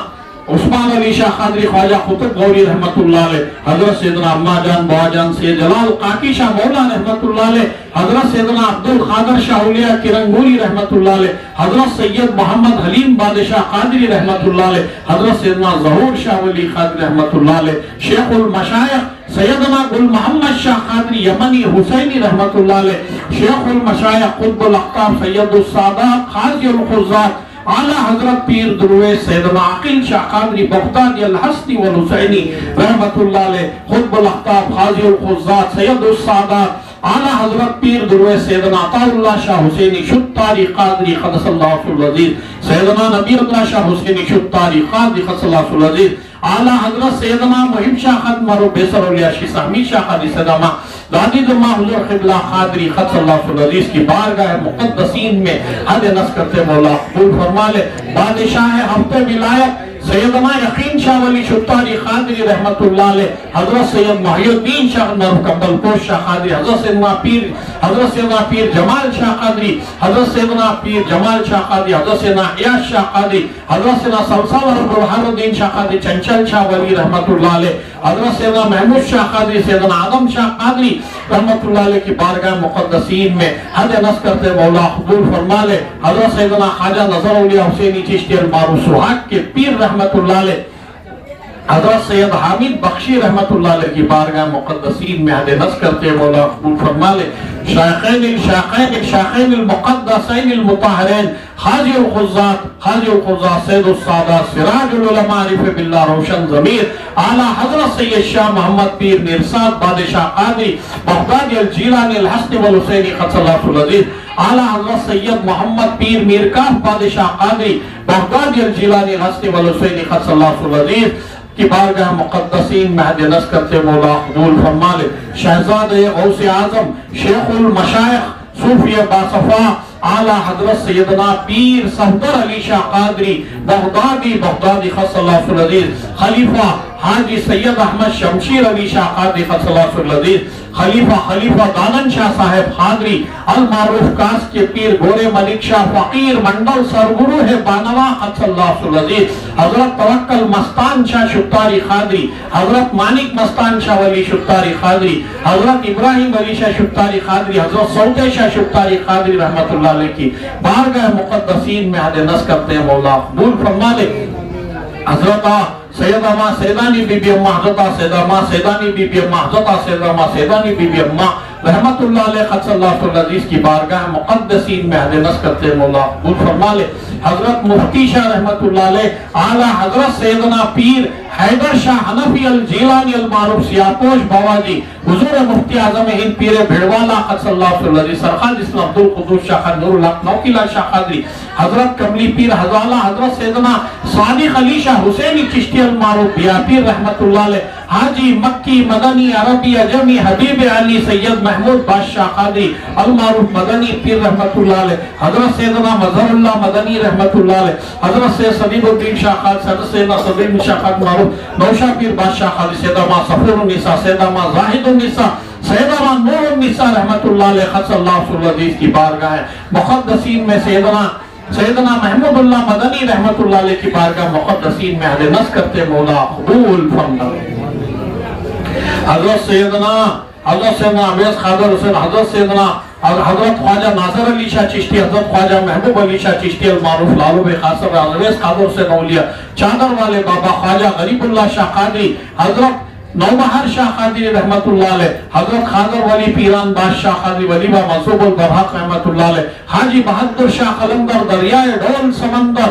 عثمان علی شاہ قادری خواجہ قطب غوری رحمت اللہ علیہ، حضرت سیدنا اماں جان بوا جان سید جلال قاقی شاہ مولا رحمت اللہ علیہ، حضرت سیدنا عبدالقادر شاہ اولیاء کرنگوری رحمت اللہ علیہ، حضرت سید محمد حلیم بادشاہ قادری رحمت اللہ علیہ، حضرت سیدنا ظہور شاہ ولی قادری رحمت اللہ علیہ، شیخ المشایخ سیدنا گل محمد شاہ قادری یمنی حسینی رحمت اللہ علیہ، شیخ المشایخ قطب الاقطاب سید السادات قاضی القضات اعلی حضرت پیر درویش سیدنا عقیل شاہ قادری بغدادی الحسنی والحسینی رحمت اللہ علیہ، قطب الاقطاب قاضی القضات سید السادات اعلی حضرت پیر درویش سیدنا عطا اللہ شاہ حسینی شتاری قادری قدس اللہ سر العزیز، سیدنا نبی اللہ شاہ حسینی شتاری قادری قدس اللہ سر العزیز، اعلی حضرت سیدنا محب شاہ خد مرو بیسر علیہ شیخ سہمی شاہ قادری سیدنا دادی دماء حضور قبلہ قادری قدس اللہ سر العزیز کی بارگاہ مقدسین میں حد نصر کرتے مولا قبول فرما لے، بادشاہ ہفتہ ولایت سیدنا یقین شاہ ولی شتاری قادری رحمت اللہ علیہ، حضرت سید محی الدین شاہ نرف کمبل پوش شاہ قادری، حضرت سیدنا پیر جمال شاہ قادری، حضرت سیدنا پیر جمال شاہ قادری، حضرت سیدنا عیاش شاہ قادری، حضرت سیدنا سلسل عبدالحر الدین شاہ قادری چنچل شاہ ولی رحمت اللہ علیہ، حضرت سیدنا محمود شاہ قادری، سیدنا آدم شاہ قادری رحمت اللہ علیہ کی بارگاہ مقدسین میں حد نصر کرتے مولا قبول فرما لے، حضرت سیدنا خواجہ نظر اولیاء حسینی چشتی المعروف سوہاگ کے پیر رحمت اللہ علیہ، حضرت سید حامد بخشی رحمت اللہ علیہ کی بارگاہ مقدسین میں حد نصر کرتے مولا قبول فرما لے، شیخین المقدسین المطہرین حاجی القضات سید السادات سراج العلماء عارف باللہ روشن ضمیر اعلی حضرت سید شاہ محمد پیر نرساد بادشاہ قادری بغدادی الجیلانی الحسنی والحسینی قدس اللہ سر العزیز، اعلی حضرت سید محمد پیر میرکاف بادشاہ قادری بغدادی الجیلانی الحسنی والحسینی قدس اللہ سر العزیز کی بارگاہ مقدسین میں حد نصر کرتے مولا قبول فرما لے، شہزاد غوث اعظم شیخ المشایخ صوفی باصفا اعلی حضرت سیدنا پیر صفدر علی شاہ قادری بغدادی قدس اللہ سر العزیز، خلیفہ حاجی سید احمد شمشیر علی شاہ قادری قدس اللہ سر العزیز، خلیفہ دانن شاہ صاحب قادری المعروف کاس کے پیر گورے ملک شاہ فقیر منڈل سرگرو ہے بانوا قدس اللہ سر العزیز، حضرت توکل مستان شاہ شتاری قادری، حضرت مانک مستان شاہ ولی شتاری قادری، حضرت ابراہیم علی شاہ شتاری قادری، حضرت سعودی شاہ شتاری قادری رحمت اللہ علیہ کی بارگاہ مقدسین میں حد نصر کرتے ہیں مولا قبول فرما لے، حضرت سیدہ ماں سیدانی بی بی اماں، حضرت سیدہ ماں سیدانی بی بی اماں، حضرت سیدہ ماں سیدانی بی بی اماں رحمت اللہ علیہ قدس اللہ سر العزیز کی بارگاہ مقدسین میں حد نصر کرتے مولا قبول فرما لے، حضرت مفتی شاہ رحمت اللہ علیہ، اعلی حضرت سیدنا پیر حیدر شاہ حنفی الجیلانی المعروف سیاپوش بواجی حضور مفتی اعظم ہند پیر بھیڑوالا قدس اللہ سر العزیز، سرخان جسم عبدالقدوس شاہ خان نور الحق نوکیلا شاہ قادری، حضرت کملی پیر حضالہ حضرت سیدنا صادق علی شاہ حسینی چشتی المعروف بیا پیر رحمت اللہ علیہ، حاجی مکی مدنی عربی عجمی حبیب علی سید محمود بادشاہ قادری المعروف مدنی پیر رحمت اللہ علیہ، حضرت سیدنا مظہر اللہ مدنی رحمت اللہ علیہ، حضرت سید صدیب الدین شاہ قادری، حضرت سیدنا صدیب شاہ قادری معروف نوشہ پیر بادشاہ قادری، سیدہ ماں صفور النساء، سیدہ ماں زاہد النساء، سیدہ ماں نور النساء رحمت اللہ علیہ قدس اللہ سر العزیز کی بارگاہ مقدسین میں سیدنا محمود اللہ مدنی رحمت اللہ علیہ کی بارگاہ مقدسین میں حد نصر کرتے مولا قبول فرما لے، حضرت سیدنا عبیس خادر حسین، حضرت سیدنا حضرت خواجہ ناظر علی شاہ چشتی، حضرت خواجہ محبوب علی شاہ چشتی المعروف لالو بے خاصر، عبیس خادر حسین اولیاء چادر والے بابا خواجہ غریب اللہ شاہ قادری، حضرت نوبہار شاہ قادری رحمت اللہ علیہ، حضرت خاضر ولی پیران بادشاہ قادری ولیبہ منصوب البرحق رحمت اللہ علیہ، حاجی بہادر شاہ قلندر دریائے ڈول سمندر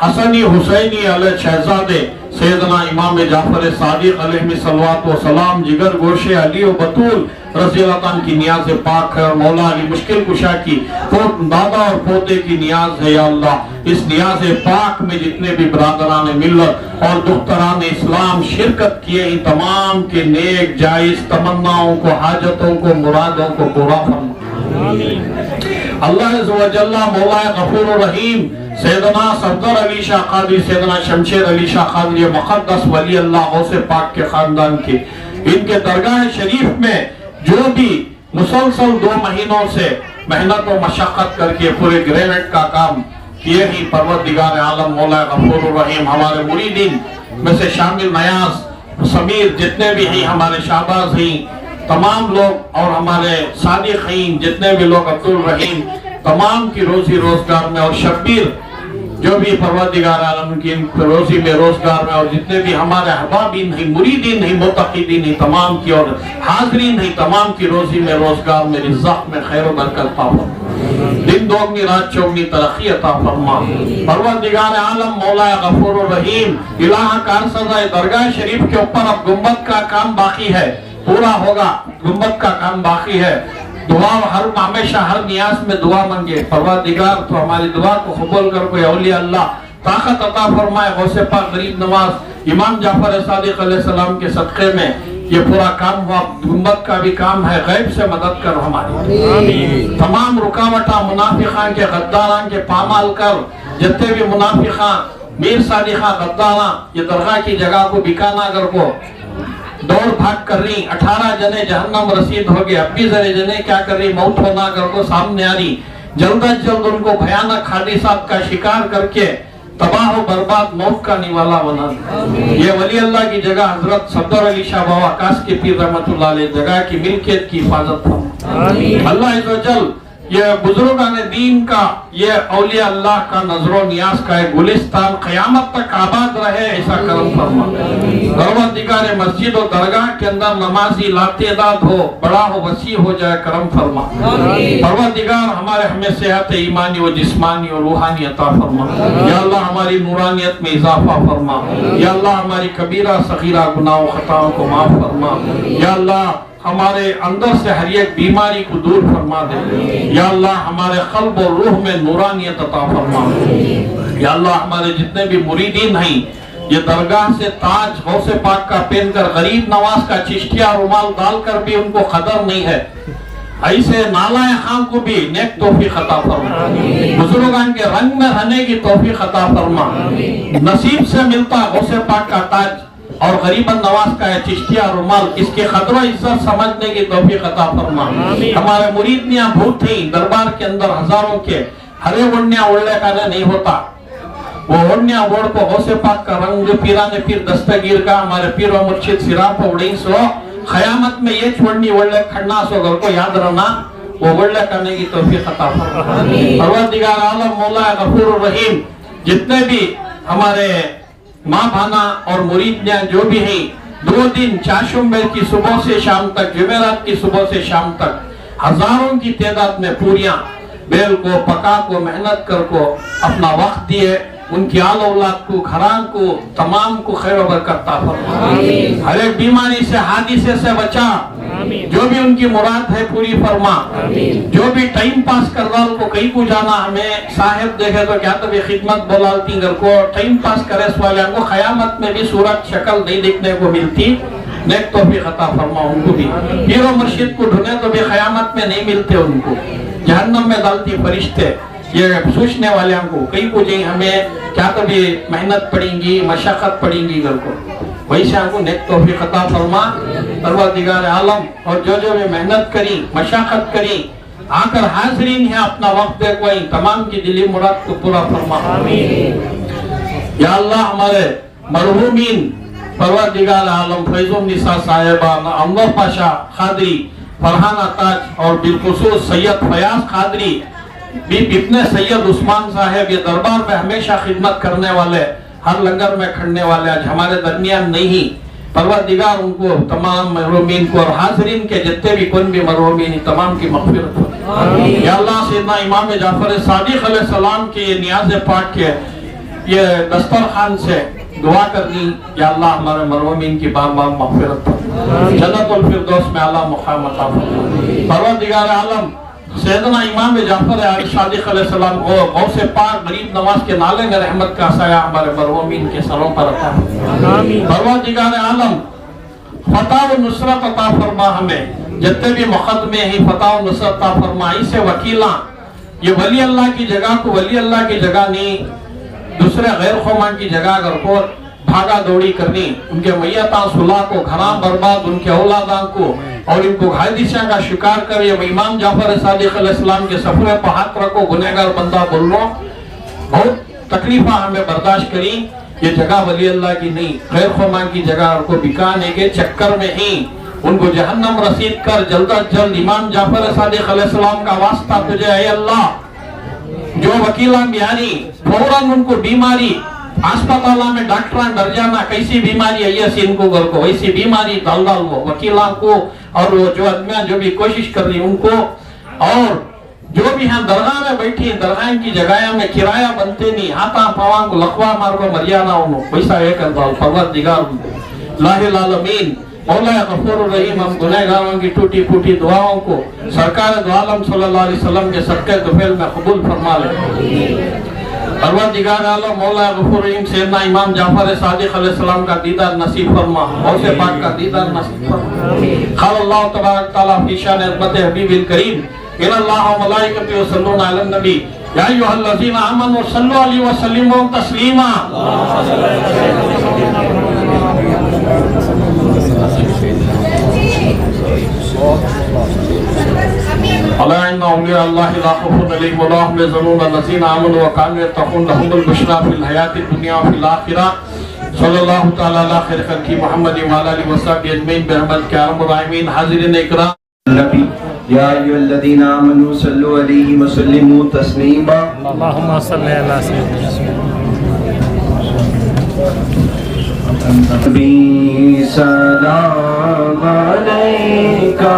حسنی حسینی علیہ شہزادے سیدنا امام جعفر صادق علیہ صلوات و سلام جگر گوشے علی و بطول رضی اللہ عنہ کی نیاز پاک ہے، اور مولا علی مشکل کشا کی دادا اور پوتے کی نیاز ہے یا اللہ۔ اس نیاز پاک میں جتنے بھی برادران ملت اور دختران اسلام شرکت کیے ان تمام کے نیک جائز تمناؤں کو، حاجتوں کو، مرادوں کو پورا فرما۔ اللہ عز و جل مولا غفور الرحیم سیدنا صفدر علی شاہ قادری، سیدنا شمشیر علی شاہ قادری مقدس ولی اللہ غوث پاک کے خاندان کی ان کے درگاہ شریف میں جو بھی مسلسل 2 مہینوں سے محنت و مشقت کر کے پورے گرینٹ کا کام کیے ہی پروردگار عالم مولا غفور الرحیم ہمارے مریدین میں سے شامل نیاز سمیر جتنے بھی ہیں، ہمارے شہباز ہیں، تمام لوگ اور ہمارے صادقین جتنے بھی لوگ، عبد الرحیم تمام کی روزی روزگار میں، اور شبیر جو بھی پروردگار عالم کی روزی میں روزگار میں، اور جتنے بھی ہمارے احبابین ہیں، مریدین ہیں، متقیدین ہیں، تمام کی اور حاضرین ہیں، تمام کی روزی میں روزگار میں رزق میں خیر و برکت عطا فرما، دن دوگنی رات چوگنی ترقی عطا فرما۔ پروردگار عالم مولا غفور الرحیم الہ کارسازہ درگاہ شریف کے اوپر اب گنبد کا کام باقی ہے، پورا ہوگا، گنبد کا کام باقی ہے۔ دعا ہمیشہ ہر نیاز میں دعا منگے، پروردگار تو ہماری دعا کو قبول کر کوئی اولیاء اللہ طاقت عطا فرمائے، غوث پاک غریب نواز امام جعفر صادق علیہ السلام کے صدقے میں یہ پورا کام ہوا۔ گنبد کا بھی کام ہے، غیب سے مدد کر ہماری تمام رکاوٹاں منافقان کے غداران کے پامال کر، جتنے بھی منافقان میر صادقہ غداراں یہ درگاہ کی جگہ کو بکانا اگر کو دوڑ بھاگ کر رہی، 18 جنے جہنم رسید ہو گئے، اب بھی ذرے جنے کیا کر رہی، موت ہونا کر کو سامنے آ رہی، جلد از جلد ان کو بھیانک حادثات کا شکار کر کے تباہ و برباد موت کا نوالا بنا دے۔ یہ ولی اللہ کی جگہ حضرت صفدر علی شاہ بابا کاس کے پیر رحمت اللہ علیہ جگہ کی ملکیت کی حفاظت فرما۔ اللہ عز و جل یہ بزرگان دین کا، یہ اولیاء اللہ کا نظر و نیاز کا ایک گلستان قیامت تک آباد رہے، ایسا کرم فرما۔ پروردگار مسجد و درگاہ کے اندر نمازی لاتعداد ہو، بڑا ہو، وسیع ہو جائے، کرم فرما۔ پروردگار ہمارے ہمیں صحت ایمانی و جسمانی و روحانی عطا فرما۔ یا اللہ ہماری نورانیت میں اضافہ فرما۔ یا اللہ ہماری کبیرہ صغیرہ گناہ و خطاؤں کو معاف فرما۔ یا اللہ ہمارے اندر سے ہر ایک بیماری کو دور فرما دے۔ یا اللہ ہمارے قلب و روح میں نورانیت عطا فرما۔ یا اللہ ہمارے جتنے بھی مریدین ہیں یہ درگاہ سے تاج غوث پاک کا پہن کر، غریب نواز کا چشتیہ رومال ڈال کر بھی ان کو قدر نہیں ہے، ایسے نالائے خان کو بھی نیک توفیق عطا فرما۔ بزرگان کے رنگ میں رہنے کی توفیق عطا فرما۔ نصیب سے ملتا غوث پاک کا تاج اور غریباً نواز کا ہے چشتیہ رومال، اس کی قدر و عزت سمجھنے کی توفیق عطا فرما۔ ہمارے مریدیاں بھوت ہیں دربار کے اندر ہزاروں کے، ہرے وڑنیا وڑلے کا نہیں ہوتا، وہ وڑنیا وڑ کو غوث پاک کا رنگ جو پیران پیر دستگیر کا ہمارے پیر و مرشد سراپ اڑیں سو قیامت میں یہ چھوڑنی وڑلے کھڑنا سو گھر کو یاد رہنا، وہ وڑلے کرنے کی توفیق عطا فرما۔ پروردگار عالم مولا غفور الرحیم جتنے بھی ہمارے ماں بھانا اور مریدیاں جو بھی ہیں، 2 دن چاشمبر کی صبح سے شام تک، جمعرات کی صبح سے شام تک ہزاروں کی تعداد میں پوریاں بیل کو پکا کو محنت کر کو اپنا وقت دیے، ان کی آل اولاد کو، گھران کو، تمام کو خیر و برکت عطا فرما۔ ہر ایک بیماری سے، حادثے سے بچا، جو بھی ان کی مراد ہے پوری فرما۔ جو بھی ٹائم پاس کر رہا کو کہیں کو جانا، ہمیں صاحب دیکھے تو کیا تو بھی خدمت بولالتی گھر کو ٹائم پاس کرے سوالے کو قیامت میں بھی صورت شکل نہیں دیکھنے کو ملتی، نیک توفیق عطا فرما ان کو بھی۔ پیر و مرشد کو ڈھونڈے تو بھی قیامت میں نہیں ملتے، ان کو جہنم میں ڈالتی فرشتے۔ یہ سوچنے والے ہم کو کئی کو جائیں، ہمیں کیا تو بھی محنت پڑیں گی، مشقت پڑیں گی گھر کو، ویسے ہم کو نیک توفیق عطا فرما۔ پروردگار عالم اور جو بھی محنت کری، مشقت کری، آ کر حاضرین ہیں، اپنا وقت دے کوئی تمام کی دلی مراد کو پورا فرما۔ یا اللہ ہمارے مرحومین پروردگار عالم فیض النساء صاحبہ انور پاشا قادری، فرحانہ تاج اور بالخصوص سید فیاض قادری، ابن سید عثمان صاحب، یہ دربار میں ہمیشہ خدمت کرنے والے، ہر لنگر میں کھڑنے والے آج ہمارے درمیان نہیں، پروردگار ان کو تمام محرومین کو اور حاضرین کے جتنے بھی کون بھی محرومین تمام کی مغفرت ہو۔ یا اللہ سیدنا امام جعفر صادق علیہ السلام کے نیاز پاک کے یہ دسترخوان سے دعا کرنی یا اللہ ہمارے مرحومین کی بار بار مغفرت فرما، جنت الفردوس میں اعلیٰ مقام عطا فرما۔ پروردگار عالم سیدنا امام جعفر صادق علیہ السلام کو غوث پاک غریب نواز کے نالے میں رحمت کا سایہ ہمارے مرحومین کے سروں پر عطا فرما۔ پروردگار عالم فتح و نصرت عطا فرما، ہمیں جتنے بھی مقدمے ہیں فتح و نصرت عطا فرما۔ اسے وکیلاں یہ ولی اللہ کی جگہ کو ولی اللہ کی جگہ نہیں، دوسرے غیر خواہاں کی جگہ اگر کو بھاگا دوڑی کرنی، ان کے میتاں صلح کو گھراں برباد، ان کے اولاداں کو اور ان کو حادثہ کا شکار کر یہ امام جعفر صادق علیہ السلام کے سفرے پہ ہاتھ رکھو، گنہگار بندہ بول لو، بہت تکلیفہ ہمیں برداشت کری۔ یہ جگہ ولی اللہ کی نہیں، غیر خواہاں کی جگہ اور کو بکانے کے چکر میں ہی ان کو جہنم رسید کر جلد از جلد امام جعفر صادق علیہ السلام کا واسطہ تجھے اے اللہ، جو وکیلان بیانی فوراً ان کو بیماری ہسپتالہ میں ڈاکٹران ڈر جانا، کیسی بیماری ہے یہ ان کو گھر کو ویسی بیماری ڈال وہ وکیلان کو اور وہ جو آدمیاں جو بھی کوشش کر رہی ان کو، اور جو بھی ہیں درگاہ میں بیٹھی ہیں درگاہ کی جگہ میں کرایہ بنتے نہیں، ہاتھاں پاواں کو لقوا مار کو مریانا انہوں ویسا ایک اندال پروردگار الہ العالمین مولا غفور الرحیم ہم گنہگاروں کی ٹوٹی پھوٹی دعاؤں کو سرکار دو عالم صلی اللہ علیہ وسلم کے صدقے طفیل میں قبول فرما لے۔ پروردگار عالم مولا غفور الرحیم سیدنا امام جعفر صادق علیہ السلام کا دیدار نصیب فرما، غوث پاک کا دیدار نصیب فرما۔ قال اللہ تبارک تعالیٰ فی شان عظمت حبیب الکریم ان اللہ و ملائکتہ یصلون علی النبی یا ایھا الذین آمنوا صلوا علیہ وسلموا تسلیما۔ الا ان اولیاء اللہ لا خوف علیہم ولا هم یحزنون الذین آمنوا وكانوا يتقون لهم البشرى في الحیاة الدنیا وفي الآخرہ۔ صلی اللہ تعالی علی خیر خلقہ محمد وعلی آلہ وصحبہ اجمعین برحمتک یا ارحم الراحمین۔ حاضرین اکرام، نبی یا ایھا الذین آمنوا صلوا علیہ وسلموا تسلیما۔ اللهم صل علی سیدنا نبی سلام علیکہ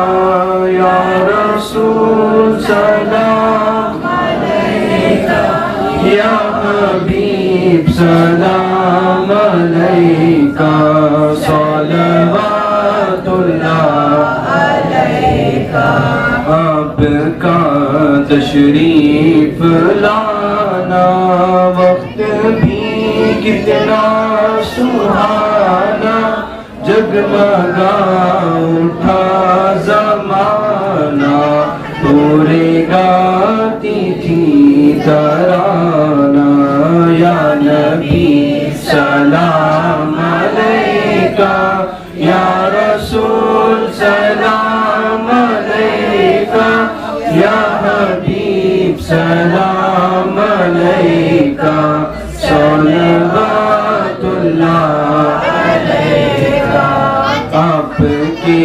یا رسول سلام علیکہ یا حبیب سلام علیکہ صلوات اللہ علیکہ۔ آپ کا تشریف لانا وقت بھی کتنا سہانا، جگمگا اٹھا زمانہ پورے گاتی تھی ترانہ۔ یا نبی سلام علیکہ یا رسول سلام علیکہ یا حبیب سلام علیکہ صلوات اللہ علیکہ۔ آپ کے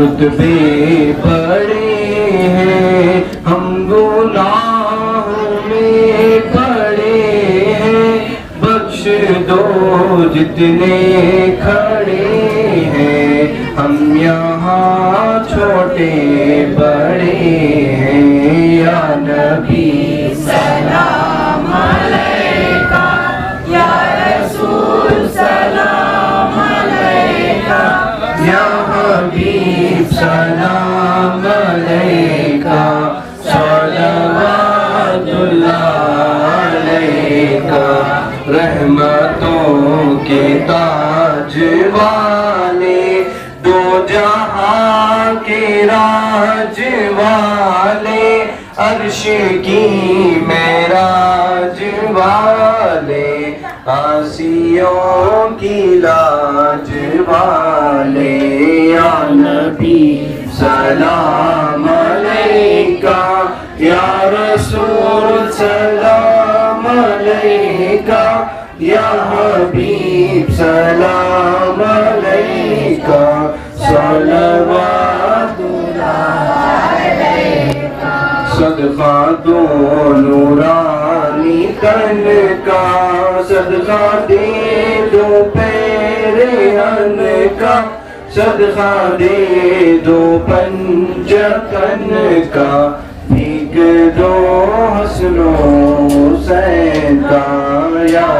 رتبے بڑے ہیں، ہم گناہوں میں پڑے ہیں، بخش دو جتنے کھڑے ہیں، ہم یہاں چھوٹے بڑے ہیں۔ یا نبی سلام علیکہ یا رسول سلام علیکہ یا حبیب سلام علیکہ صلوات اللہ علیکہ۔ رحمتوں کے تاج والے، دو جہاں کے راج والے، عرش کی معراج والے، آسیوں کی لاج والے۔ یا نبی سلام علیکہ یا رسول سلام علیکہ یا حبیب سلام علیکہ صلوات اللہ علیکہ۔ صدقہ دو نورانی تن کا، صدقہ دے دو پیرہن کا، صدقہ دے دو پنجتن کا، بھیگ دو حسن و حسین کا۔ یا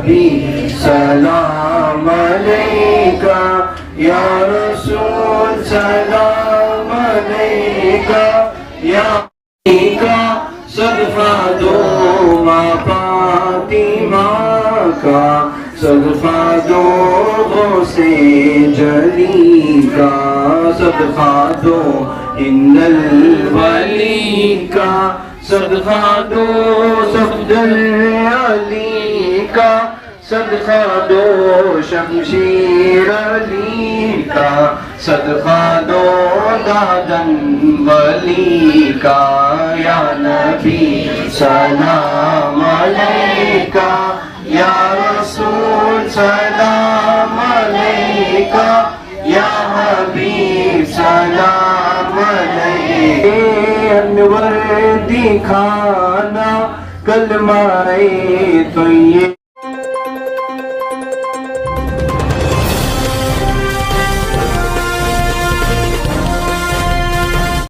نبی سلام علیکہ یا رسول سلام علیکہ یا کا صدقہ دو ماں فاطمہ کا صدقہ دو غوث جلی کا صدقہ دو ہند الولی کا صدقہ دو صفدر علی کا صدقہ دو شمشیر علی کا صدقہ دو دادن ولی کا یا نبی سلام علیکہ یا رسول سلام علیکہ یا حبیب سلام علیکہ انور دکھانا کلمہ طیب